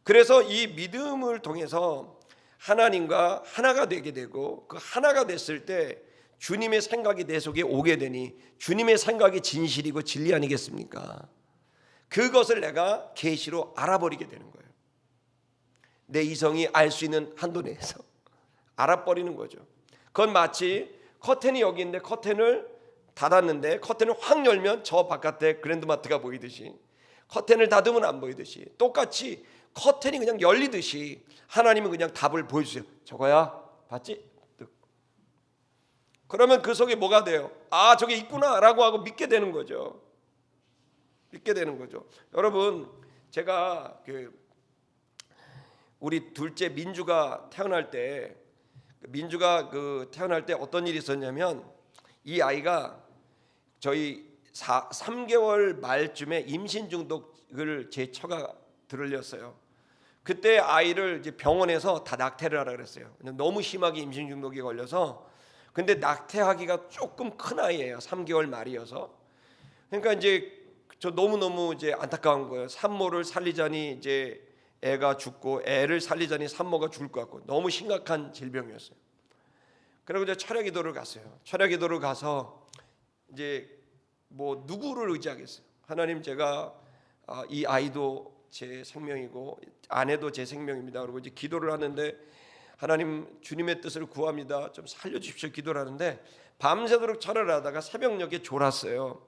그래서 이 믿음을 통해서 하나님과 하나가 되게 되고, 그 하나가 됐을 때 주님의 생각이 내 속에 오게 되니 주님의 생각이 진실이고 진리 아니겠습니까? 그것을 내가 계시로 알아버리게 되는 거예요. 내 이성이 알 수 있는 한도 내에서 알아버리는 거죠. 그건 마치 커튼이 여기 있는데 커튼을 닫았는데 커튼을 확 열면 저 바깥에 그랜드마트가 보이듯이, 커튼을 닫으면 안 보이듯이, 똑같이 커튼이 그냥 열리듯이 하나님은 그냥 답을 보여주세요. 저거야, 봤지? 그러면 그 속에 뭐가 돼요? 아, 저게 있구나 라고 하고 믿게 되는 거죠. 여러분, 제가 우리 둘째 민주가 태어날 때 어떤 일이 있었냐면, 이 아이가 저희 3개월 말쯤에 임신 중독을 제 처가 들으렸어요. 그때 아이를 이제 병원에서 다 낙태를 하라 그랬어요. 너무 심하게 임신 중독에 걸려서. 근데 낙태하기가 조금 큰 아이예요. 3개월 말이어서. 그러니까 이제 저 너무너무 이제 안타까운 거예요. 산모를 살리자니 이제 애가 죽고, 애를 살리자니 산모가 죽을 것 같고, 너무 심각한 질병이었어요. 그리고 이제 철야기도를 갔어요. 철야기도를 가서 이제 뭐 누구를 의지하겠어요? 하나님, 제가 이 아이도 제 생명이고 아내도 제 생명입니다. 그리고 이제 기도를 하는데, 하나님, 주님의 뜻을 구합니다. 좀 살려주십시오. 기도를 하는데 밤새도록 절을 하다가 새벽녘에 졸았어요.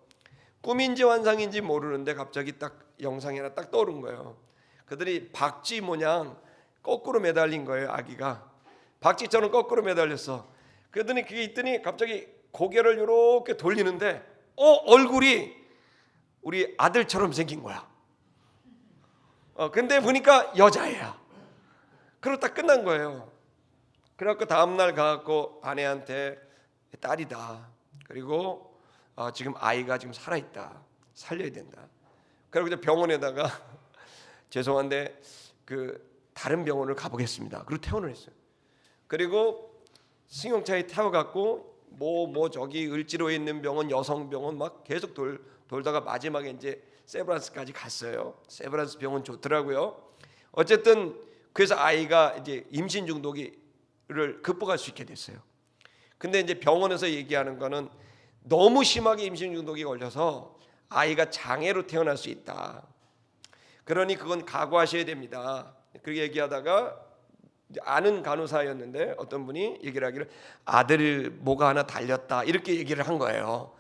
꿈인지 환상인지 모르는데 갑자기 딱 영상이 하나 딱 떠오른 거예요. 그들이 박쥐 모양 거꾸로 매달린 거예요. 아기가 박쥐처럼 거꾸로 매달렸어. 그러더니 그게 있더니 갑자기 고개를 이렇게 돌리는데 얼굴이 우리 아들처럼 생긴 거야. 근데 보니까 여자애야. 그러고 딱 끝난 거예요. 그래갖고 다음날 가갖고 아내한테 딸이다. 그리고 지금 아이가 지금 살아있다. 살려야 된다. 그리고 이제 병원에다가 죄송한데 다른 병원을 가보겠습니다. 그리고 퇴원을 했어요. 그리고 승용차에 태워갖고 뭐 저기 을지로에 있는 병원, 여성병원 막 계속 돌다가 마지막에 이제 세브란스까지 갔어요. 세브란스 병원 좋더라고요. 어쨌든 그래서 아이가 이제 임신 중독을 극복할 수 있게 됐어요. 근데 이제 병원에서 얘기하는 거는 너무 심하게 임신 중독이 걸려서 아이가 장애로 태어날 수 있다. 그러니 그건 각오하셔야 됩니다. 그렇게 얘기하다가 아는 간호사였는데 어떤 분이 얘기를 하기를 아들 뭐가 하나 달렸다 이렇게 얘기를 한 거예요.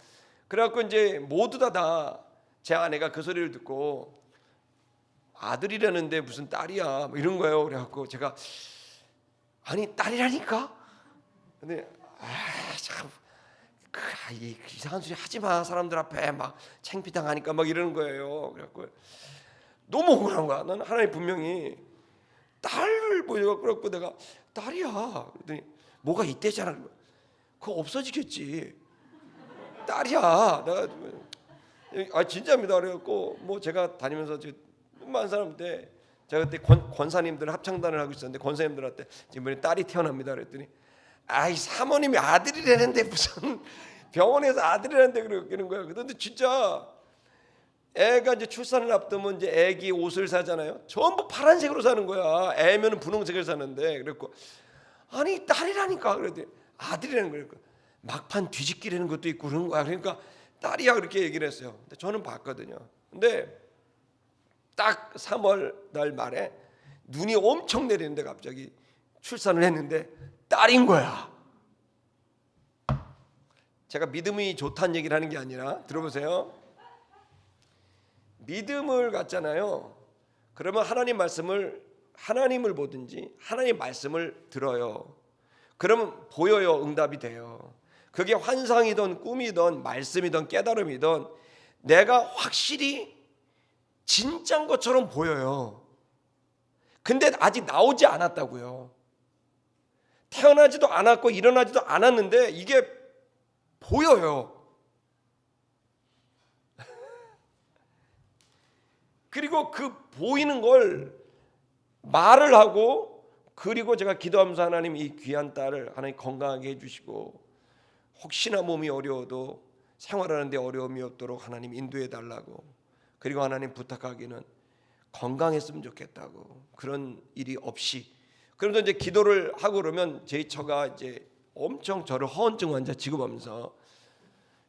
그래갖고 이제 모두 다 제 아내가 그 소리를 듣고 아들이라는데 무슨 딸이야 뭐 이런 거예요. 그래갖고 제가 아니 딸이라니까. 근데 참 이상한 소리 하지 마. 사람들 앞에 막 창피당하니까 막 이러는 거예요. 그래갖고 너무 억울한 거야. 난 하나님 분명히 딸을 보여갖고 내가 딸이야. 그랬더니 뭐가 이때잖아. 그거 없어지겠지. 딸이야. 내가 진짜입니다. 그래갖고 뭐 제가 다니면서 많은 사람한테 제가 그때 권사님들 합창단을 하고 있었는데 권사님들한테 이번에 딸이 태어납니다. 그랬더니 사모님이 아들이라는데 무슨 병원에서 아들이라는데 그러는 거야. 그런데 진짜 애가 이제 출산을 앞두면 이제 애기 옷을 사잖아요. 전부 파란색으로 사는 거야. 애면은 분홍색을 사는데 그랬고 아니 딸이라니까. 그랬더니 아들이라는 거니까 막판 뒤집기라는 것도 있고 그런 거야. 그러니까 딸이야 그렇게 얘기를 했어요. 근데 저는 봤거든요. 근데 딱 3월 달 말에 눈이 엄청 내리는데 갑자기 출산을 했는데 딸인 거야. 제가 믿음이 좋다는 얘기를 하는 게 아니라 들어보세요. 믿음을 갖잖아요. 그러면 하나님을 보든지 하나님 말씀을 들어요. 그러면 보여요. 응답이 돼요. 그게 환상이든 꿈이든 말씀이든 깨달음이든 내가 확실히 진짜인 것처럼 보여요. 근데 아직 나오지 않았다고요. 태어나지도 않았고 일어나지도 않았는데 이게 보여요. 그리고 그 보이는 걸 말을 하고, 그리고 제가 기도하면서 하나님 이 귀한 딸을 하나님 건강하게 해주시고 혹시나 몸이 어려워도 생활하는 데 어려움이 없도록 하나님 인도해 달라고, 그리고 하나님 부탁하기는 건강했으면 좋겠다고, 그런 일이 없이. 그러면서 이제 기도를 하고 그러면 제 처가 이제 엄청 저를 허언증 환자 취급하면서,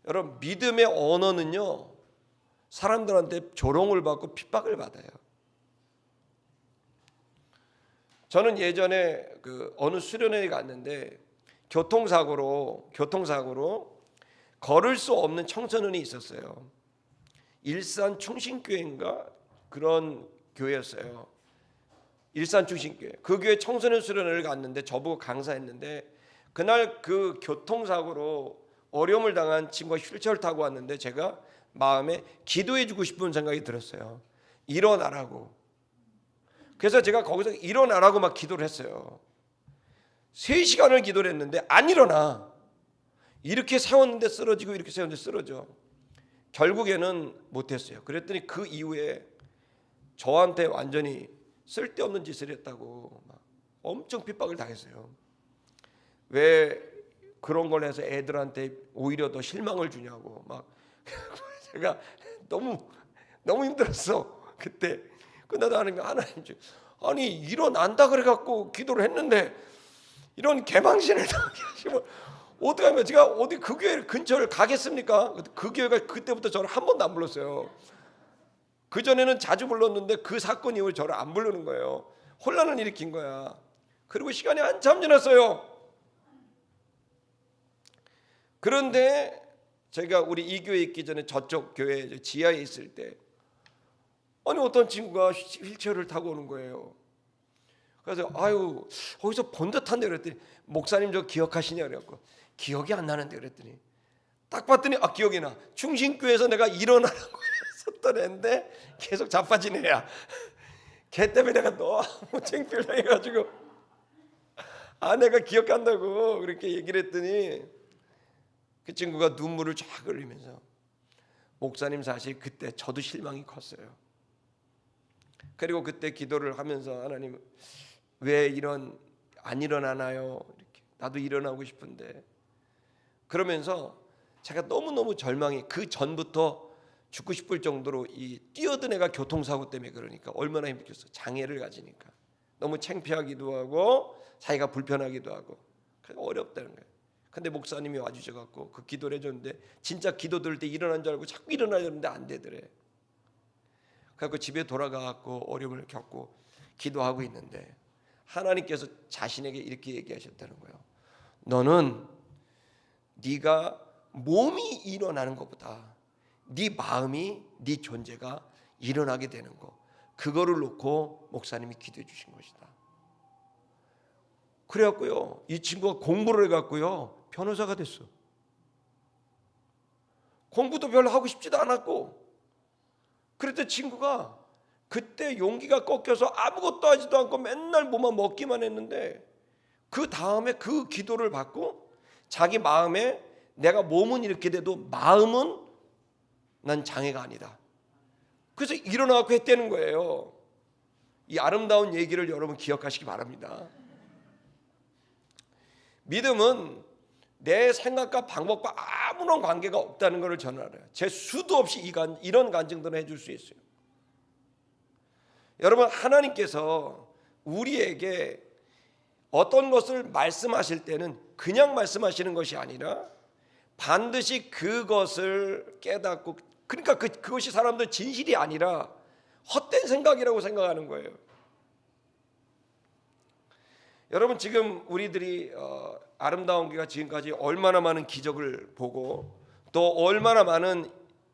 여러분 믿음의 언어는요 사람들한테 조롱을 받고 핍박을 받아요. 저는 예전에 어느 수련회에 갔는데 교통사고로 걸을 수 없는 청소년이 있었어요. 일산 충신교회인가 그런 교회였어요. 일산 충신교회. 그 교회 청소년 수련회를 갔는데 저보고 강사했는데, 그날 그 교통사고로 어려움을 당한 친구가 휠체어를 타고 왔는데 제가 마음에 기도해주고 싶은 생각이 들었어요. 일어나라고. 그래서 제가 거기서 일어나라고 막 기도를 했어요. 3시간을 기도를 했는데 안 일어나. 이렇게 세웠는데 쓰러지고 이렇게 세웠는데 쓰러져. 결국에는 못했어요. 그랬더니 그 이후에 저한테 완전히 쓸데없는 짓을 했다고 막 엄청 핍박을 당했어요. 왜 그런 걸 해서 애들한테 오히려 더 실망을 주냐고 막 제가 너무 너무 힘들었어 그때. 그나도 하나님 아니 일어난다 그래갖고 기도를 했는데 이런 개망신을 당하게 하시면 어떡하면 제가 어디 그 교회 근처를 가겠습니까? 그 교회가 그때부터 저를 한 번도 안 불렀어요. 그전에는 자주 불렀는데 그 사건 이후로 저를 안 부르는 거예요. 혼란을 일으킨 거야. 그리고 시간이 한참 지났어요. 그런데 제가 우리 이 교회에 있기 전에 저쪽 교회 지하에 있을 때 아니 어떤 친구가 휠체어를 타고 오는 거예요. 그래서 아유 거기서 본 듯한데 그랬더니 목사님 저 기억하시냐 그래갖고 기억이 안 나는데 그랬더니 딱 봤더니 기억이 나. 충신교회에서 내가 일어나라고 했었던 애인데 계속 자빠진 애야. 걔 때문에 내가 너무 창피를 당해가지고 아내가 기억한다고 그렇게 얘기를 했더니 그 친구가 눈물을 쫙 흘리면서 목사님 사실 그때 저도 실망이 컸어요. 그리고 그때 기도를 하면서 하나님 왜 이런 안 일어나나요? 이렇게 나도 일어나고 싶은데 그러면서 제가 너무너무 절망이 그 전부터 죽고 싶을 정도로 이 뛰어든 애가 교통사고 때문에 그러니까 얼마나 힘들겠어. 장애를 가지니까 너무 창피하기도 하고 자기가 불편하기도 하고 어렵다는 거예요. 근데 목사님이 와주셔갖고 그 기도를 해줬는데 진짜 기도 들을 때 일어난 줄 알고 자꾸 일어나려는데 안 되더래. 그래서 집에 돌아가갖고 어려움을 겪고 기도하고 있는데 하나님께서 자신에게 이렇게 얘기하셨다는 거예요. 너는 네가 몸이 일어나는 것보다 네 마음이 네 존재가 일어나게 되는 거 그거를 놓고 목사님이 기도해 주신 것이다. 그래갖고요 이 친구가 공부를 해갖고요 변호사가 됐어. 공부도 별로 하고 싶지도 않았고 그랬더니 친구가 그때 용기가 꺾여서 아무것도 하지도 않고 맨날 뭐만 먹기만 했는데 그 다음에 그 기도를 받고 자기 마음에 내가 몸은 이렇게 돼도 마음은 난 장애가 아니다. 그래서 일어나고 했다는 거예요. 이 아름다운 얘기를 여러분 기억하시기 바랍니다. 믿음은 내 생각과 방법과 아무런 관계가 없다는 것을 저는 알아요. 제 수도 없이 이런 간증들을 해줄 수 있어요. 여러분 하나님께서 우리에게 어떤 것을 말씀하실 때는 그냥 말씀하시는 것이 아니라 반드시 그것을 깨닫고 그러니까 그것이 사람들 진실이 아니라 헛된 생각이라고 생각하는 거예요. 여러분 지금 우리들이 아름다운 교회가 지금까지 얼마나 많은 기적을 보고 또 얼마나 많은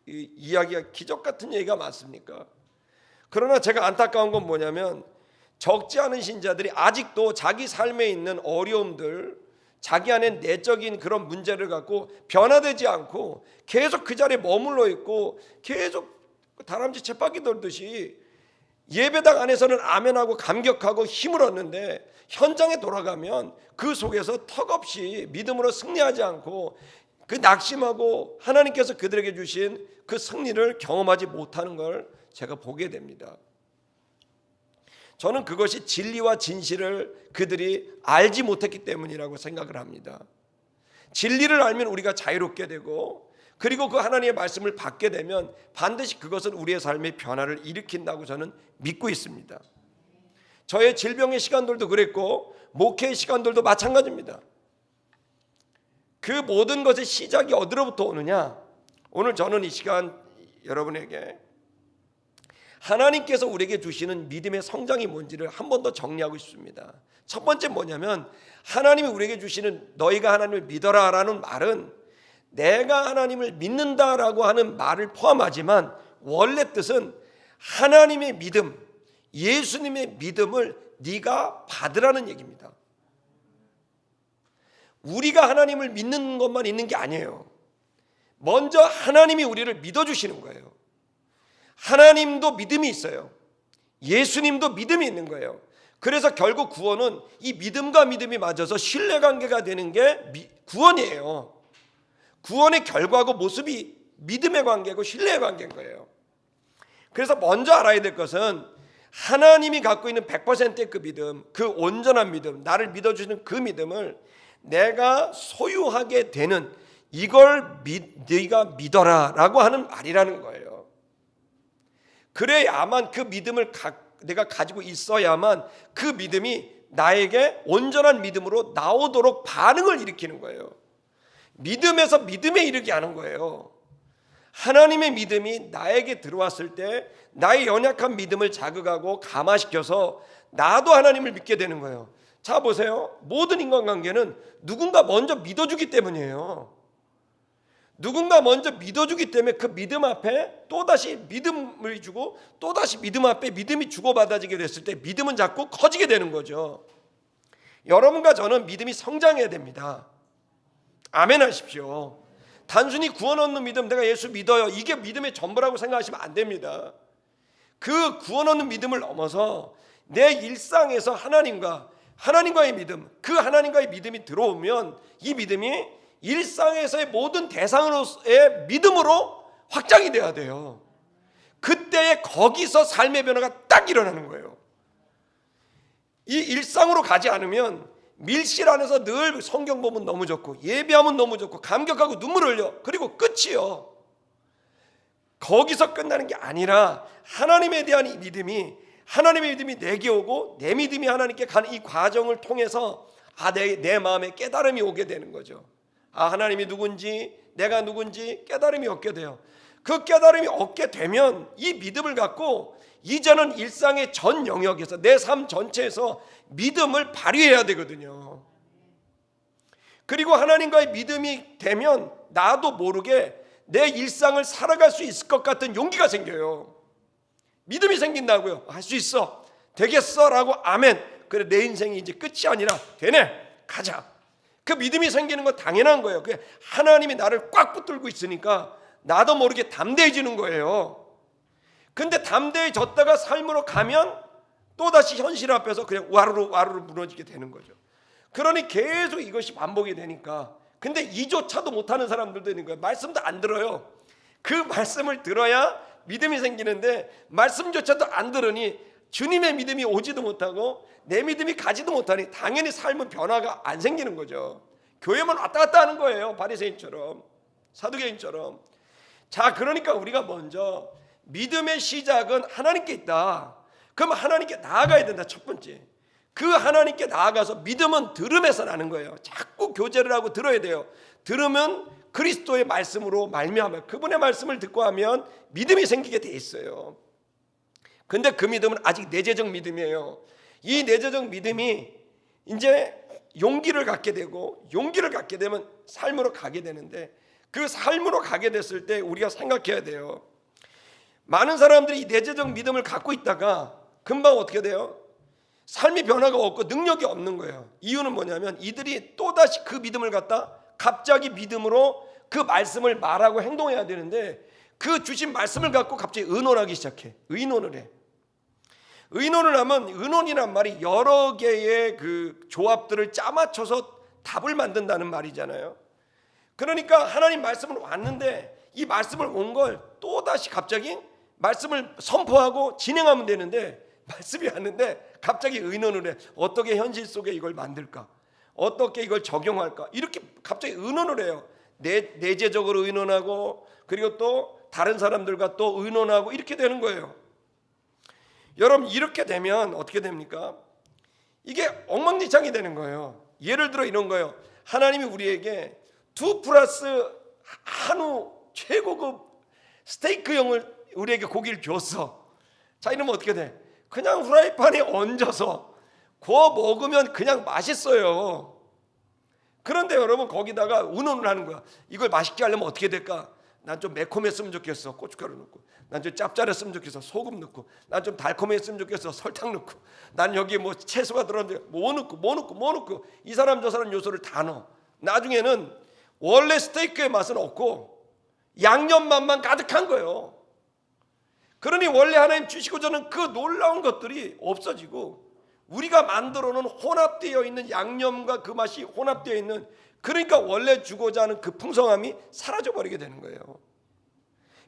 이야기가 기적 같은 얘기가 많습니까? 그러나 제가 안타까운 건 뭐냐면 적지 않은 신자들이 아직도 자기 삶에 있는 어려움들 자기 안에 내적인 그런 문제를 갖고 변화되지 않고 계속 그 자리에 머물러 있고 계속 다람쥐 쳇바퀴 돌듯이 예배당 안에서는 아멘하고 감격하고 힘을 얻는데 현장에 돌아가면 그 속에서 턱없이 믿음으로 승리하지 않고 그 낙심하고 하나님께서 그들에게 주신 그 승리를 경험하지 못하는 걸 제가 보게 됩니다. 저는 그것이 진리와 진실을 그들이 알지 못했기 때문이라고 생각을 합니다. 진리를 알면 우리가 자유롭게 되고 그리고 그 하나님의 말씀을 받게 되면 반드시 그것은 우리의 삶의 변화를 일으킨다고 저는 믿고 있습니다. 저의 질병의 시간들도 그랬고 목회의 시간들도 마찬가지입니다. 그 모든 것의 시작이 어디로부터 오느냐? 오늘 저는 이 시간 여러분에게 하나님께서 우리에게 주시는 믿음의 성장이 뭔지를 한 번 더 정리하고 싶습니다. 첫 번째 뭐냐면 하나님이 우리에게 주시는 너희가 하나님을 믿어라라는 말은 내가 하나님을 믿는다라고 하는 말을 포함하지만 원래 뜻은 하나님의 믿음, 예수님의 믿음을 네가 받으라는 얘기입니다. 우리가 하나님을 믿는 것만 있는 게 아니에요. 먼저 하나님이 우리를 믿어주시는 거예요. 하나님도 믿음이 있어요. 예수님도 믿음이 있는 거예요. 그래서 결국 구원은 이 믿음과 믿음이 맞아서 신뢰관계가 되는 게 구원이에요. 구원의 결과고 모습이 믿음의 관계고 신뢰의 관계인 거예요. 그래서 먼저 알아야 될 것은 하나님이 갖고 있는 100%의 그 믿음, 그 온전한 믿음, 나를 믿어주시는 그 믿음을 내가 소유하게 되는 이걸 네가 믿어라 라고 하는 말이라는 거예요. 그래야만 그 믿음을 내가 가지고 있어야만 그 믿음이 나에게 온전한 믿음으로 나오도록 반응을 일으키는 거예요. 믿음에서 믿음에 이르게 하는 거예요. 하나님의 믿음이 나에게 들어왔을 때 나의 연약한 믿음을 자극하고 감화시켜서 나도 하나님을 믿게 되는 거예요. 자 보세요. 모든 인간관계는 누군가 먼저 믿어주기 때문이에요. 누군가 먼저 믿어주기 때문에 그 믿음 앞에 또다시 믿음을 주고 또다시 믿음 앞에 믿음이 주고받아지게 됐을 때 믿음은 자꾸 커지게 되는 거죠. 여러분과 저는 믿음이 성장해야 됩니다. 아멘 하십시오. 단순히 구원 얻는 믿음, 내가 예수 믿어요, 이게 믿음의 전부라고 생각하시면 안 됩니다. 그 구원 얻는 믿음을 넘어서 내 일상에서 하나님과의 믿음, 그 하나님과의 믿음이 들어오면 이 믿음이 일상에서의 모든 대상으로서의 믿음으로 확장이 돼야 돼요. 그때에 거기서 삶의 변화가 딱 일어나는 거예요. 이 일상으로 가지 않으면 밀실 안에서 늘 성경 보면 너무 좋고 예배하면 너무 좋고 감격하고 눈물 흘려, 그리고 끝이요. 거기서 끝나는 게 아니라 하나님에 대한 이 믿음이, 하나님의 믿음이 내게 오고 내 믿음이 하나님께 가는 이 과정을 통해서 내 마음에 깨달음이 오게 되는 거죠. 하나님이 누군지, 내가 누군지 깨달음이 얻게 돼요. 그 깨달음이 얻게 되면 이 믿음을 갖고 이제는 일상의 전 영역에서, 내 삶 전체에서 믿음을 발휘해야 되거든요. 그리고 하나님과의 믿음이 되면 나도 모르게 내 일상을 살아갈 수 있을 것 같은 용기가 생겨요. 믿음이 생긴다고요. 할 수 있어, 되겠어 라고 아멘. 그래, 내 인생이 이제 끝이 아니라 되네, 가자. 그 믿음이 생기는 건 당연한 거예요. 하나님이 나를 꽉 붙들고 있으니까 나도 모르게 담대해지는 거예요. 근데 담대해졌다가 삶으로 가면 또다시 현실 앞에서 그냥 와르르 무너지게 되는 거죠. 그러니 계속 이것이 반복이 되니까, 근데 이조차도 못하는 사람들도 있는 거예요. 말씀도 안 들어요. 그 말씀을 들어야 믿음이 생기는데 말씀조차도 안 들으니 주님의 믿음이 오지도 못하고 내 믿음이 가지도 못하니 당연히 삶은 변화가 안 생기는 거죠. 교회만 왔다 갔다 하는 거예요. 바리새인처럼, 사두개인처럼. 자, 그러니까 우리가 먼저 믿음의 시작은 하나님께 있다. 그럼 하나님께 나아가야 된다. 첫 번째, 그 하나님께 나아가서, 믿음은 들음에서 나는 거예요. 자꾸 교제를 하고 들어야 돼요. 들으면 그리스도의 말씀으로 말미암아, 그분의 말씀을 듣고 하면 믿음이 생기게 돼 있어요. 근데 그 믿음은 아직 내재적 믿음이에요. 이 내재적 믿음이 이제 용기를 갖게 되고, 용기를 갖게 되면 삶으로 가게 되는데, 그 삶으로 가게 됐을 때 우리가 생각해야 돼요. 많은 사람들이 이 내재적 믿음을 갖고 있다가 금방 어떻게 돼요? 삶의 변화가 없고 능력이 없는 거예요. 이유는 뭐냐면 이들이 또다시 그 믿음을 갖다 갑자기 믿음으로 그 말씀을 말하고 행동해야 되는데, 그 주신 말씀을 갖고 갑자기 의논하기 시작해. 의논을 해. 의논을 하면, 의논이란 말이 여러 개의 그 조합들을 짜맞춰서 답을 만든다는 말이잖아요. 그러니까 하나님 말씀은 왔는데 이 말씀을 온 걸 또다시 갑자기 말씀을 선포하고 진행하면 되는데, 말씀이 왔는데 갑자기 의논을 해. 어떻게 현실 속에 이걸 만들까? 어떻게 이걸 적용할까? 이렇게 갑자기 의논을 해요. 내재적으로 의논하고, 그리고 또 다른 사람들과 또 의논하고, 이렇게 되는 거예요. 여러분, 이렇게 되면 어떻게 됩니까? 이게 엉망진창이 되는 거예요. 예를 들어 이런 거예요. 하나님이 우리에게 2+1후 최고급 스테이크용을, 우리에게 고기를 줬어. 자, 이러면 어떻게 돼? 그냥 후라이팬에 얹어서 구워 먹으면 그냥 맛있어요. 그런데 여러분, 거기다가 의논을 하는 거야. 이걸 맛있게 하려면 어떻게 될까? 난 좀 매콤했으면 좋겠어, 고춧가루 넣고. 난 좀 짭짤했으면 좋겠어, 소금 넣고. 난 좀 달콤했으면 좋겠어, 설탕 넣고. 난 여기 뭐 채소가 들어있는데 뭐 넣고. 이 사람 저 사람 요소를 다 넣어. 나중에는 원래 스테이크의 맛은 없고 양념 맛만 가득한 거예요. 그러니 원래 하나님 주시고자 하는 그 놀라운 것들이 없어지고, 우리가 만들어 놓은 혼합되어 있는 양념과 그 맛이 혼합되어 있는, 그러니까 원래 주고자 하는 그 풍성함이 사라져 버리게 되는 거예요.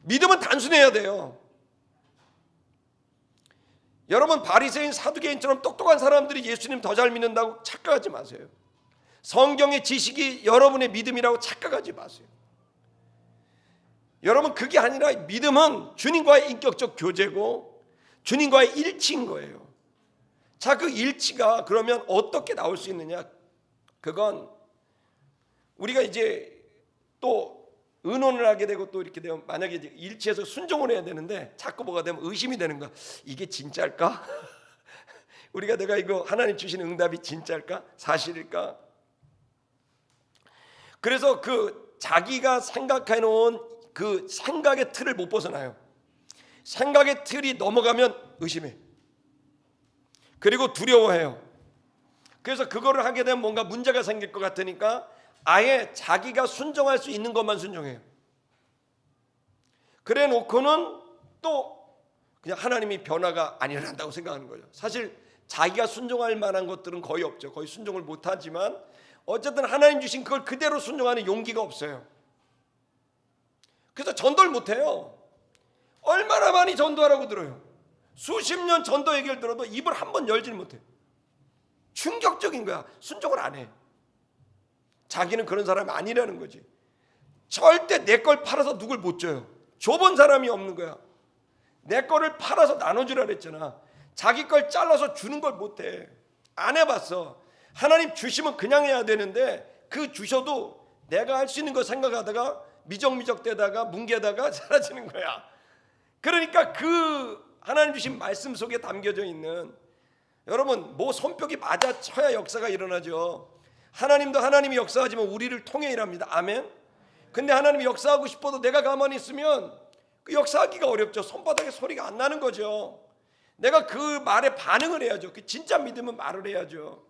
믿음은 단순해야 돼요. 여러분, 바리새인 사두개인처럼 똑똑한 사람들이 예수님 더 잘 믿는다고 착각하지 마세요. 성경의 지식이 여러분의 믿음이라고 착각하지 마세요. 여러분, 그게 아니라 믿음은 주님과의 인격적 교제고 주님과의 일치인 거예요. 자, 그 일치가 그러면 어떻게 나올 수 있느냐? 그건 우리가 이제 또 의논을 하게 되고 또 이렇게 되면 만약에 이제 일치해서 순종을 해야 되는데 자꾸 뭐가 되면 의심이 되는 거야. 이게 진짜일까? 내가 이거 하나님 주신 응답이 진짜일까? 사실일까? 그래서 그 자기가 생각해 놓은 그 생각의 틀을 못 벗어나요. 생각의 틀이 넘어가면 의심해. 그리고 두려워해요. 그래서 그거를 하게 되면 뭔가 문제가 생길 것 같으니까 아예 자기가 순종할 수 있는 것만 순종해요. 그래 놓고는 또 그냥 하나님이 변화가 안 일어난다고 생각하는 거죠. 사실 자기가 순종할 만한 것들은 거의 없죠. 거의 순종을 못하지만 어쨌든 하나님 주신 그걸 그대로 순종하는 용기가 없어요. 그래서 전도를 못해요. 얼마나 많이 전도하라고 들어요. 수십 년 전도 얘기를 들어도 입을 한 번 열질 못해. 충격적인 거야. 순종을 안 해. 자기는 그런 사람이 아니라는 거지. 절대 내 걸 팔아서 누굴 못 줘요. 줘본 사람이 없는 거야. 내 거를 팔아서 나눠주라 그랬잖아. 자기 걸 잘라서 주는 걸 못해. 안 해봤어. 하나님 주시면 그냥 해야 되는데 그 주셔도 내가 할 수 있는 거 생각하다가 미적미적대다가 뭉개다가 사라지는 거야. 그러니까 그 하나님 주신 말씀 속에 담겨져 있는, 여러분, 뭐 손뼉이 맞아 쳐야 역사가 일어나죠. 하나님도 하나님이 역사하지만 우리를 통해 일합니다. 아멘. 근데 하나님이 역사하고 싶어도 내가 가만히 있으면 그 역사하기가 어렵죠. 손바닥에 소리가 안 나는 거죠. 내가 그 말에 반응을 해야죠. 그 진짜 믿으면 말을 해야죠.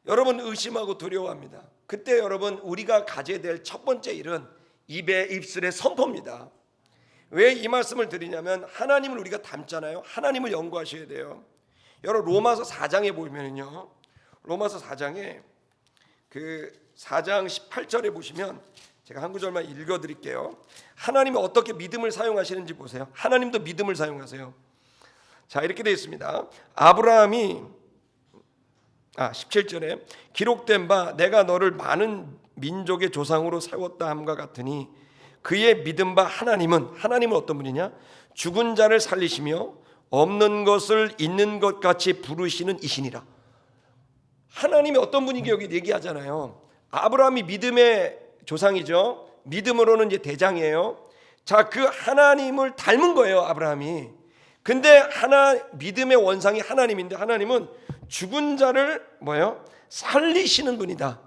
여러분, 의심하고 두려워합니다. 그때 여러분, 우리가 가져야 될 첫 번째 일은 입에 입술의 선포입니다. 왜 이 말씀을 드리냐면 하나님을 우리가 닮잖아요. 하나님을 연구하셔야 돼요. 여러분, 로마서 4장에 보면요, 로마서 4장에 그 4장 18절에 보시면 제가 한 구절만 읽어드릴게요. 하나님이 어떻게 믿음을 사용하시는지 보세요. 하나님도 믿음을 사용하세요. 자, 이렇게 되어 있습니다. 아브라함이 17절에 기록된 바 내가 너를 많은 민족의 조상으로 세웠다 함과 같으니 그의 믿음 바 하나님은 어떤 분이냐? 죽은 자를 살리시며 없는 것을 있는 것 같이 부르시는 이시니라. 하나님이 어떤 분인지 여기 얘기하잖아요. 아브라함이 믿음의 조상이죠. 믿음으로는 이제 대장이에요. 자, 그 하나님을 닮은 거예요, 아브라함이. 근데 믿음의 원상이 하나님인데 하나님은 죽은 자를 살리시는 분이다.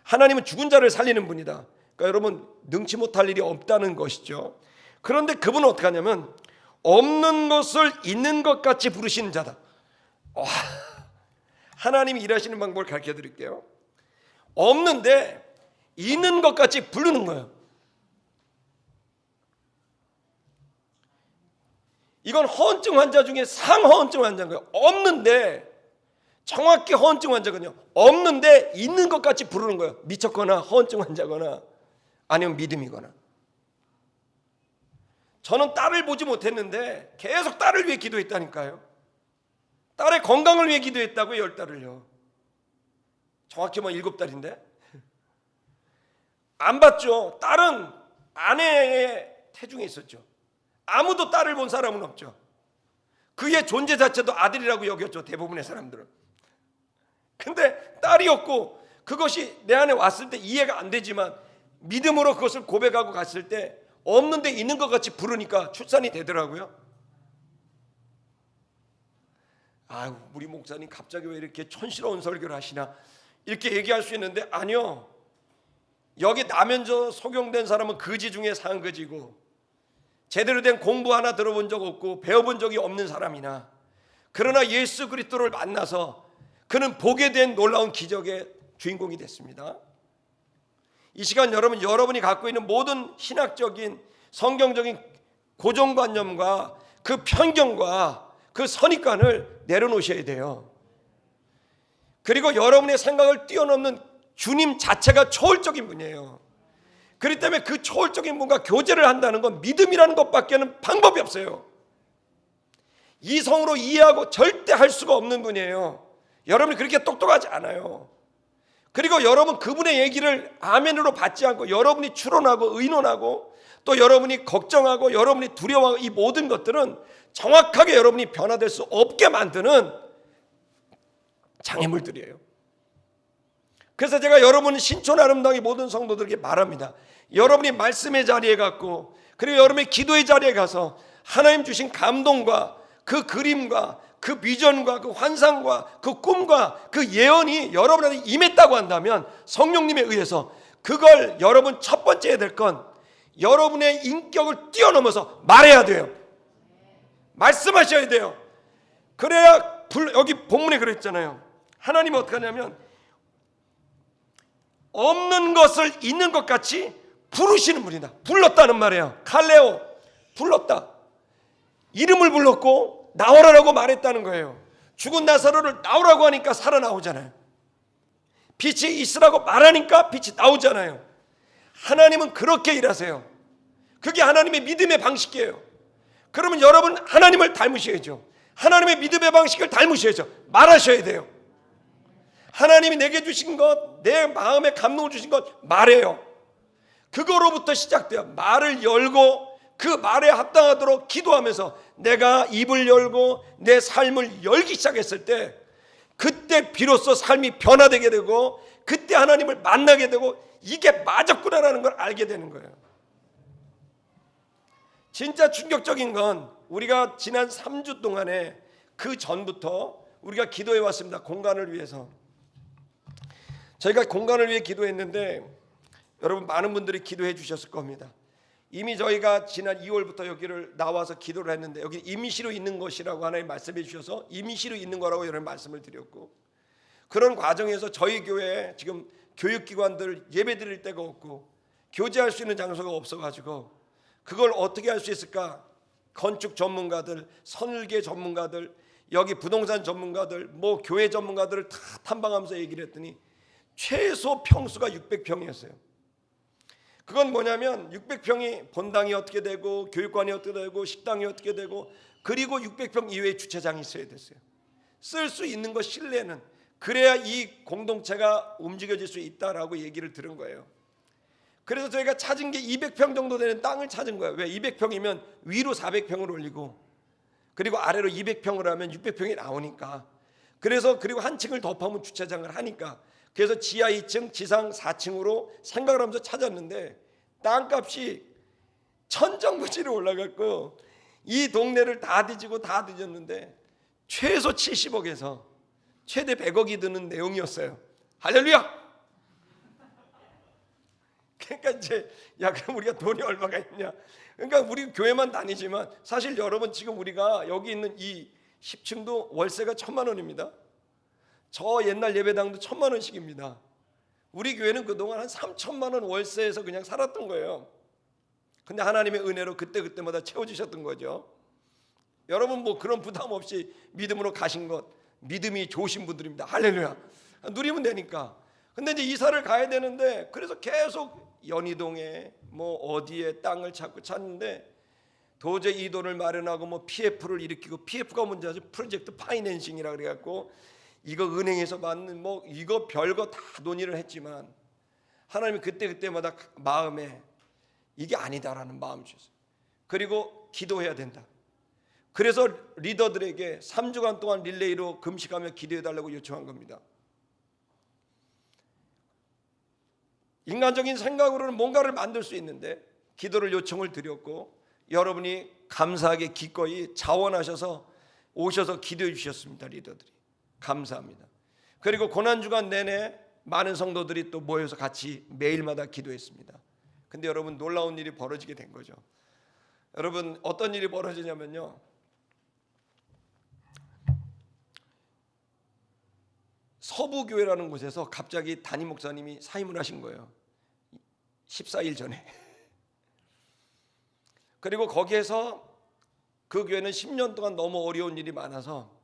하나님은 죽은 자를 살리는 분이다. 그러니까 여러분, 능치 못할 일이 없다는 것이죠. 그런데 그분은 어떻게 하냐면 없는 것을 있는 것 같이 부르시는 자다. 하나님이 일하시는 방법을 가르쳐 드릴게요. 없는데 있는 것 같이 부르는 거예요. 이건 허언증 환자 중에 상허언증 환자인 거예요. 없는데, 정확히 허언증 환자거든요. 없는데 있는 것 같이 부르는 거예요. 미쳤거나 허언증 환자거나 아니면 믿음이거나. 저는 딸을 보지 못했는데 계속 딸을 위해 기도했다니까요. 딸의 건강을 위해 기도했다고요. 10달을요. 정확히 7달인데 안 봤죠. 딸은 아내의 태중에 있었죠. 아무도 딸을 본 사람은 없죠. 그의 존재 자체도 아들이라고 여겼죠. 대부분의 사람들은. 근데 딸이었고 그것이 내 안에 왔을 때 이해가 안 되지만 믿음으로 그것을 고백하고 갔을 때 없는데 있는 것 같이 부르니까 출산이 되더라고요. 아유, 우리 목사님 갑자기 왜 이렇게 촌스러운 설교를 하시나 이렇게 얘기할 수 있는데, 아니요. 여기 나면서 속용된 사람은 거지 중에 상거지고 제대로 된 공부 하나 들어본 적 없고 배워본 적이 없는 사람이나, 그러나 예수 그리스도를 만나서 그는 보게 된 놀라운 기적의 주인공이 됐습니다. 이 시간 여러분이 갖고 있는 모든 신학적인 성경적인 고정관념과 그 편견과 그 선입관을 내려놓으셔야 돼요. 그리고 여러분의 생각을 뛰어넘는 주님 자체가 초월적인 분이에요. 그렇기 때문에 그 초월적인 분과 교제를 한다는 건 믿음이라는 것밖에는 방법이 없어요. 이성으로 이해하고 절대 할 수가 없는 분이에요. 여러분이 그렇게 똑똑하지 않아요. 그리고 여러분 그분의 얘기를 아멘으로 받지 않고 여러분이 추론하고 의논하고 또 여러분이 걱정하고 여러분이 두려워하고 이 모든 것들은 정확하게 여러분이 변화될 수 없게 만드는 장애물들이에요. 그래서 제가 여러분 신촌 아름다운 모든 성도들에게 말합니다. 여러분이 말씀의 자리에 갔고 그리고 여러분의 기도의 자리에 가서 하나님 주신 감동과 그 그림과 그 비전과 그 환상과 그 꿈과 그 예언이 여러분한테 임했다고 한다면 성령님에 의해서 그걸 여러분 첫 번째 해야 될 건 여러분의 인격을 뛰어넘어서 말해야 돼요. 말씀하셔야 돼요. 그래야 여기 본문에 그랬잖아요. 하나님은 어떻게 하냐면 없는 것을 있는 것 같이 부르시는 분이다. 불렀다는 말이에요. 칼레오, 불렀다. 이름을 불렀고 나오라고 말했다는 거예요. 죽은 나사로를 나오라고 하니까 살아나오잖아요. 빛이 있으라고 말하니까 빛이 나오잖아요. 하나님은 그렇게 일하세요. 그게 하나님의 믿음의 방식이에요. 그러면 여러분 하나님을 닮으셔야죠. 하나님의 믿음의 방식을 닮으셔야죠. 말하셔야 돼요. 하나님이 내게 주신 것, 내 마음에 감동을 주신 것 말해요. 그거로부터 시작돼요. 말을 열고 그 말에 합당하도록 기도하면서 내가 입을 열고 내 삶을 열기 시작했을 때 그때 비로소 삶이 변화되게 되고 그때 하나님을 만나게 되고 이게 맞았구나라는 걸 알게 되는 거예요. 진짜 충격적인 건 우리가 지난 3주 동안에 그 전부터 우리가 기도해 왔습니다. 공간을 위해서. 저희가 공간을 위해 기도했는데 여러분 많은 분들이 기도해 주셨을 겁니다. 이미 저희가 지난 2월부터 여기를 나와서 기도를 했는데 여기 임시로 있는 것이라고 하나님 말씀해 주셔서 임시로 있는 거라고 여러분 말씀을 드렸고 그런 과정에서 저희 교회에 지금 교육기관들 예배 드릴 데가 없고 교제할 수 있는 장소가 없어가지고 그걸 어떻게 할 수 있을까? 건축 전문가들, 선울계 전문가들, 여기 부동산 전문가들, 뭐 교회 전문가들을 다 탐방하면서 얘기를 했더니 최소 평수가 600평이었어요. 그건 뭐냐면 600평이 본당이 어떻게 되고 교육관이 어떻게 되고 식당이 어떻게 되고 그리고 600평 이외에 주차장이 있어야 됐어요. 쓸 수 있는 것 실내는 그래야 이 공동체가 움직여질 수 있다라고 얘기를 들은 거예요. 그래서 저희가 찾은 게 200평 정도 되는 땅을 찾은 거예요. 왜? 200평이면 위로 400평을 올리고 그리고 아래로 200평을 하면 600평이 나오니까. 그래서 그리고 한 층을 덮으면 주차장을 하니까. 그래서 지하 2층, 지상 4층으로 생각을 하면서 찾았는데 땅값이 천정부지로 올라갔고 이 동네를 다 뒤지고 다 뒤졌는데 최소 70억에서 최대 100억이 드는 내용이었어요. 할렐루야! 그러니까 이제 야 그럼 우리가 돈이 얼마가 있냐? 그러니까 우리 교회만 다니지만 사실 여러분 지금 우리가 여기 있는 이 10층도 월세가 1,000만 원입니다. 저 옛날 예배당도 1,000만 원씩입니다. 우리 교회는 그동안 한 3,000만 원 월세에서 그냥 살았던 거예요. 근데 하나님의 은혜로 그때마다 채워주셨던 거죠. 여러분 뭐 그런 부담 없이 믿음으로 가신 것 믿음이 좋으신 분들입니다. 할렐루야. 누리면 되니까. 근데 이제 이사를 가야 되는데 그래서 계속 연희동에 뭐 어디에 땅을 찾는데 도저히 이 돈을 마련하고 뭐 PF를 일으키고 PF가 뭔지 아죠? 프로젝트 파이낸싱이라 그래갖고 이거 은행에서 받는 뭐 이거 별거 다 논의를 했지만 하나님이 그때마다 마음에 이게 아니다라는 마음을 주셨어요. 그리고 기도해야 된다. 그래서 리더들에게 3주간 동안 릴레이로 금식하며 기도해달라고 요청한 겁니다. 인간적인 생각으로는 뭔가를 만들 수 있는데 기도를 요청을 드렸고 여러분이 감사하게 기꺼이 자원하셔서 오셔서 기도해 주셨습니다. 리더들이 감사합니다. 그리고 고난주간 내내 많은 성도들이 또 모여서 같이 매일마다 기도했습니다. 근데 여러분 놀라운 일이 벌어지게 된 거죠. 여러분 어떤 일이 벌어지냐면요, 서부교회라는 곳에서 갑자기 담임 목사님이 사임을 하신 거예요. 14일 전에. 그리고 거기에서 그 교회는 10년 동안 너무 어려운 일이 많아서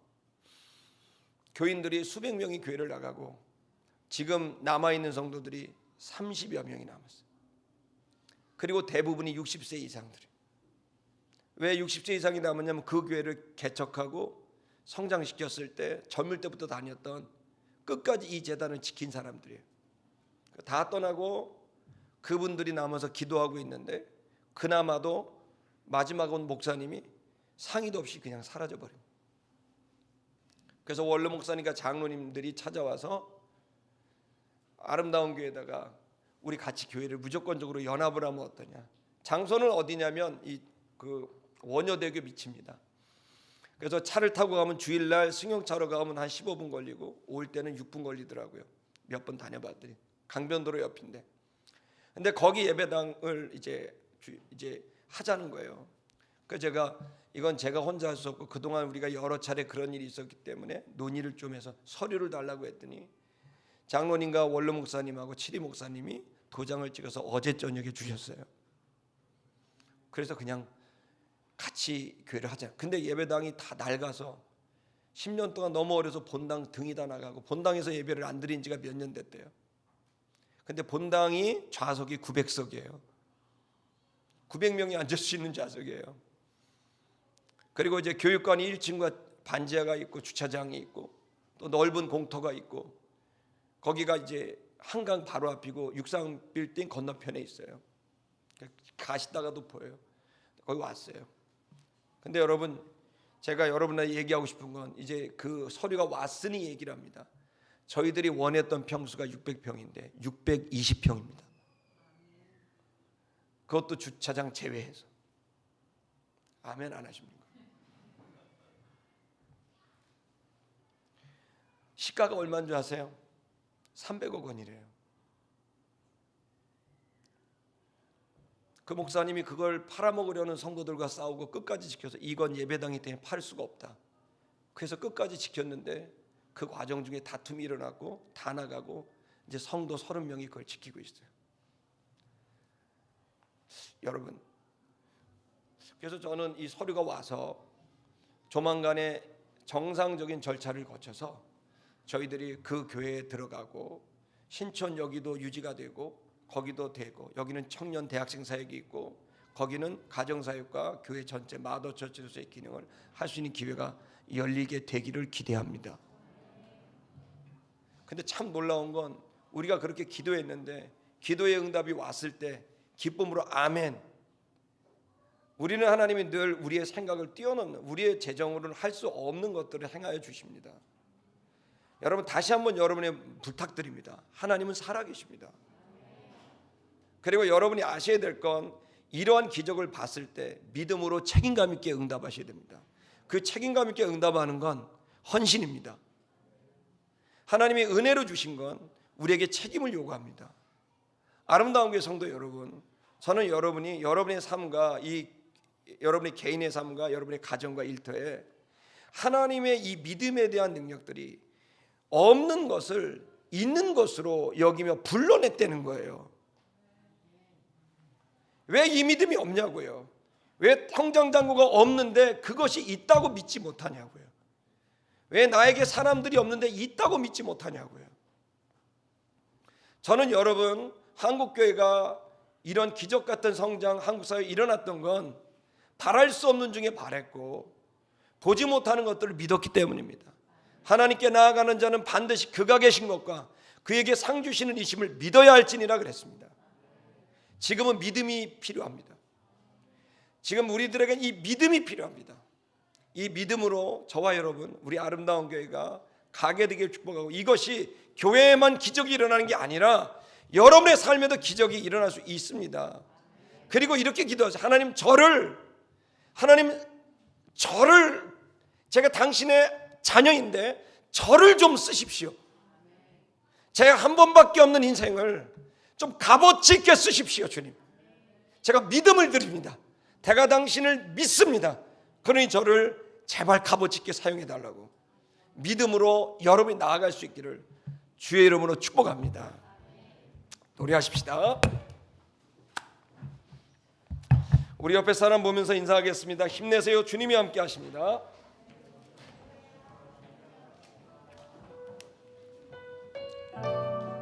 교인들이 수백 명이 교회를 나가고 지금 남아있는 성도들이 30여 명이 남았어요. 그리고 대부분이 60세 이상들이에요. 왜 60세 이상이 남았냐면 그 교회를 개척하고 성장시켰을 때 젊을 때부터 다녔던 끝까지 이 재단을 지킨 사람들이에요. 다 떠나고 그분들이 남아서 기도하고 있는데 그나마도 마지막 온 목사님이 상의도 없이 그냥 사라져버립니다. 그래서 원로 목사님과 장로님들이 찾아와서 아름다운 교회에다가 우리 같이 교회를 무조건적으로 연합을 하면 어떠냐. 장소는 어디냐면 그 원효대교 밑입니다. 그래서 차를 타고 가면 주일날 승용차로 가면 한 15분 걸리고 올 때는 6분 걸리더라고요. 몇 번 다녀봤더니 강변도로 옆인데. 근데 거기 예배당을 이제 하자는 거예요. 그래서 이건 제가 혼자 할 수 없고 그동안 우리가 여러 차례 그런 일이 있었기 때문에 논의를 좀 해서 서류를 달라고 했더니 장로님과 원로 목사님하고 치리 목사님이 도장을 찍어서 어제 저녁에 주셨어요. 그래서 그냥 같이 교회를 하자. 근데 예배당이 다 낡아서 10년 동안 너무 어려서 본당 등이 다 나가고 본당에서 예배를 안 드린 지가 몇 년 됐대요. 근데 본당이 좌석이 900석이에요. 900명이 앉을 수 있는 좌석이에요. 그리고 이제 교육관이 1층과 반지하가 있고 주차장이 있고 또 넓은 공터가 있고 거기가 이제 한강 바로 앞이고 육상 빌딩 건너편에 있어요. 가시다가도 보여요. 거기 왔어요. 근데 여러분, 제가 여러분한테 얘기하고 싶은 건 이제 그 서류가 왔으니 얘기를 합니다. 저희들이 원했던 평수가 600평인데 620평입니다. 그것도 주차장 제외해서. 아멘 안 하십니까? 시가가 얼마인 줄 아세요? 300억 원이래요. 그 목사님이 그걸 팔아먹으려는 성도들과 싸우고 끝까지 지켜서 이건 예배당이기 때문에 팔 수가 없다. 그래서 끝까지 지켰는데 그 과정 중에 다툼이 일어났고 다 나가고 이제 성도 30명이 그걸 지키고 있어요. 여러분, 그래서 저는 이 서류가 와서 조만간에 정상적인 절차를 거쳐서 저희들이 그 교회에 들어가고 신촌여기도 유지가 되고 거기도 되고 여기는 청년 대학생 사역이 있고 거기는 가정사역과 교회 전체 마더처치로서의 기능을 할 수 있는 기회가 열리게 되기를 기대합니다. 근데 참 놀라운 건 우리가 그렇게 기도했는데 기도의 응답이 왔을 때 기쁨으로 아멘. 우리는 하나님이 늘 우리의 생각을 뛰어넘는 우리의 재정으로는 할 수 없는 것들을 행하여 주십니다. 여러분 다시 한번 여러분의 부탁드립니다. 하나님은 살아계십니다. 그리고 여러분이 아셔야 될 건 이러한 기적을 봤을 때 믿음으로 책임감 있게 응답하셔야 됩니다. 그 책임감 있게 응답하는 건 헌신입니다. 하나님이 은혜로 주신 건 우리에게 책임을 요구합니다. 아름다운 교회 성도 여러분, 저는 여러분이 여러분의 삶과 여러분의 개인의 삶과 여러분의 가정과 일터에 하나님의 이 믿음에 대한 능력들이 없는 것을 있는 것으로 여기며 불러냈다는 거예요. 왜 이 믿음이 없냐고요? 왜 통장잔고가 없는데 그것이 있다고 믿지 못하냐고요? 왜 나에게 사람들이 없는데 있다고 믿지 못하냐고요? 저는 여러분 한국교회가 이런 기적 같은 성장 한국사회에 일어났던 건 바랄 수 없는 중에 바랬고 보지 못하는 것들을 믿었기 때문입니다. 하나님께 나아가는 자는 반드시 그가 계신 것과 그에게 상 주시는 이심을 믿어야 할지니라 그랬습니다. 지금은 믿음이 필요합니다. 지금 우리들에겐 이 믿음이 필요합니다. 이 믿음으로 저와 여러분 우리 아름다운 교회가 가게 되길 축복하고 이것이 교회에만 기적이 일어나는 게 아니라 여러분의 삶에도 기적이 일어날 수 있습니다. 그리고 이렇게 기도하세요. 하나님 저를 제가 당신의 자녀인데 저를 좀 쓰십시오. 제가 한 번밖에 없는 인생을 좀 값어치 있게 쓰십시오. 주님, 제가 믿음을 드립니다. 제가 당신을 믿습니다. 그러니 저를 제발 값어치 있게 사용해 달라고 믿음으로 여러분이 나아갈 수 있기를 주의 이름으로 축복합니다. 노래하십시다. 우리 옆에 사람 보면서 인사하겠습니다. 힘내세요. 주님이 함께 하십니다.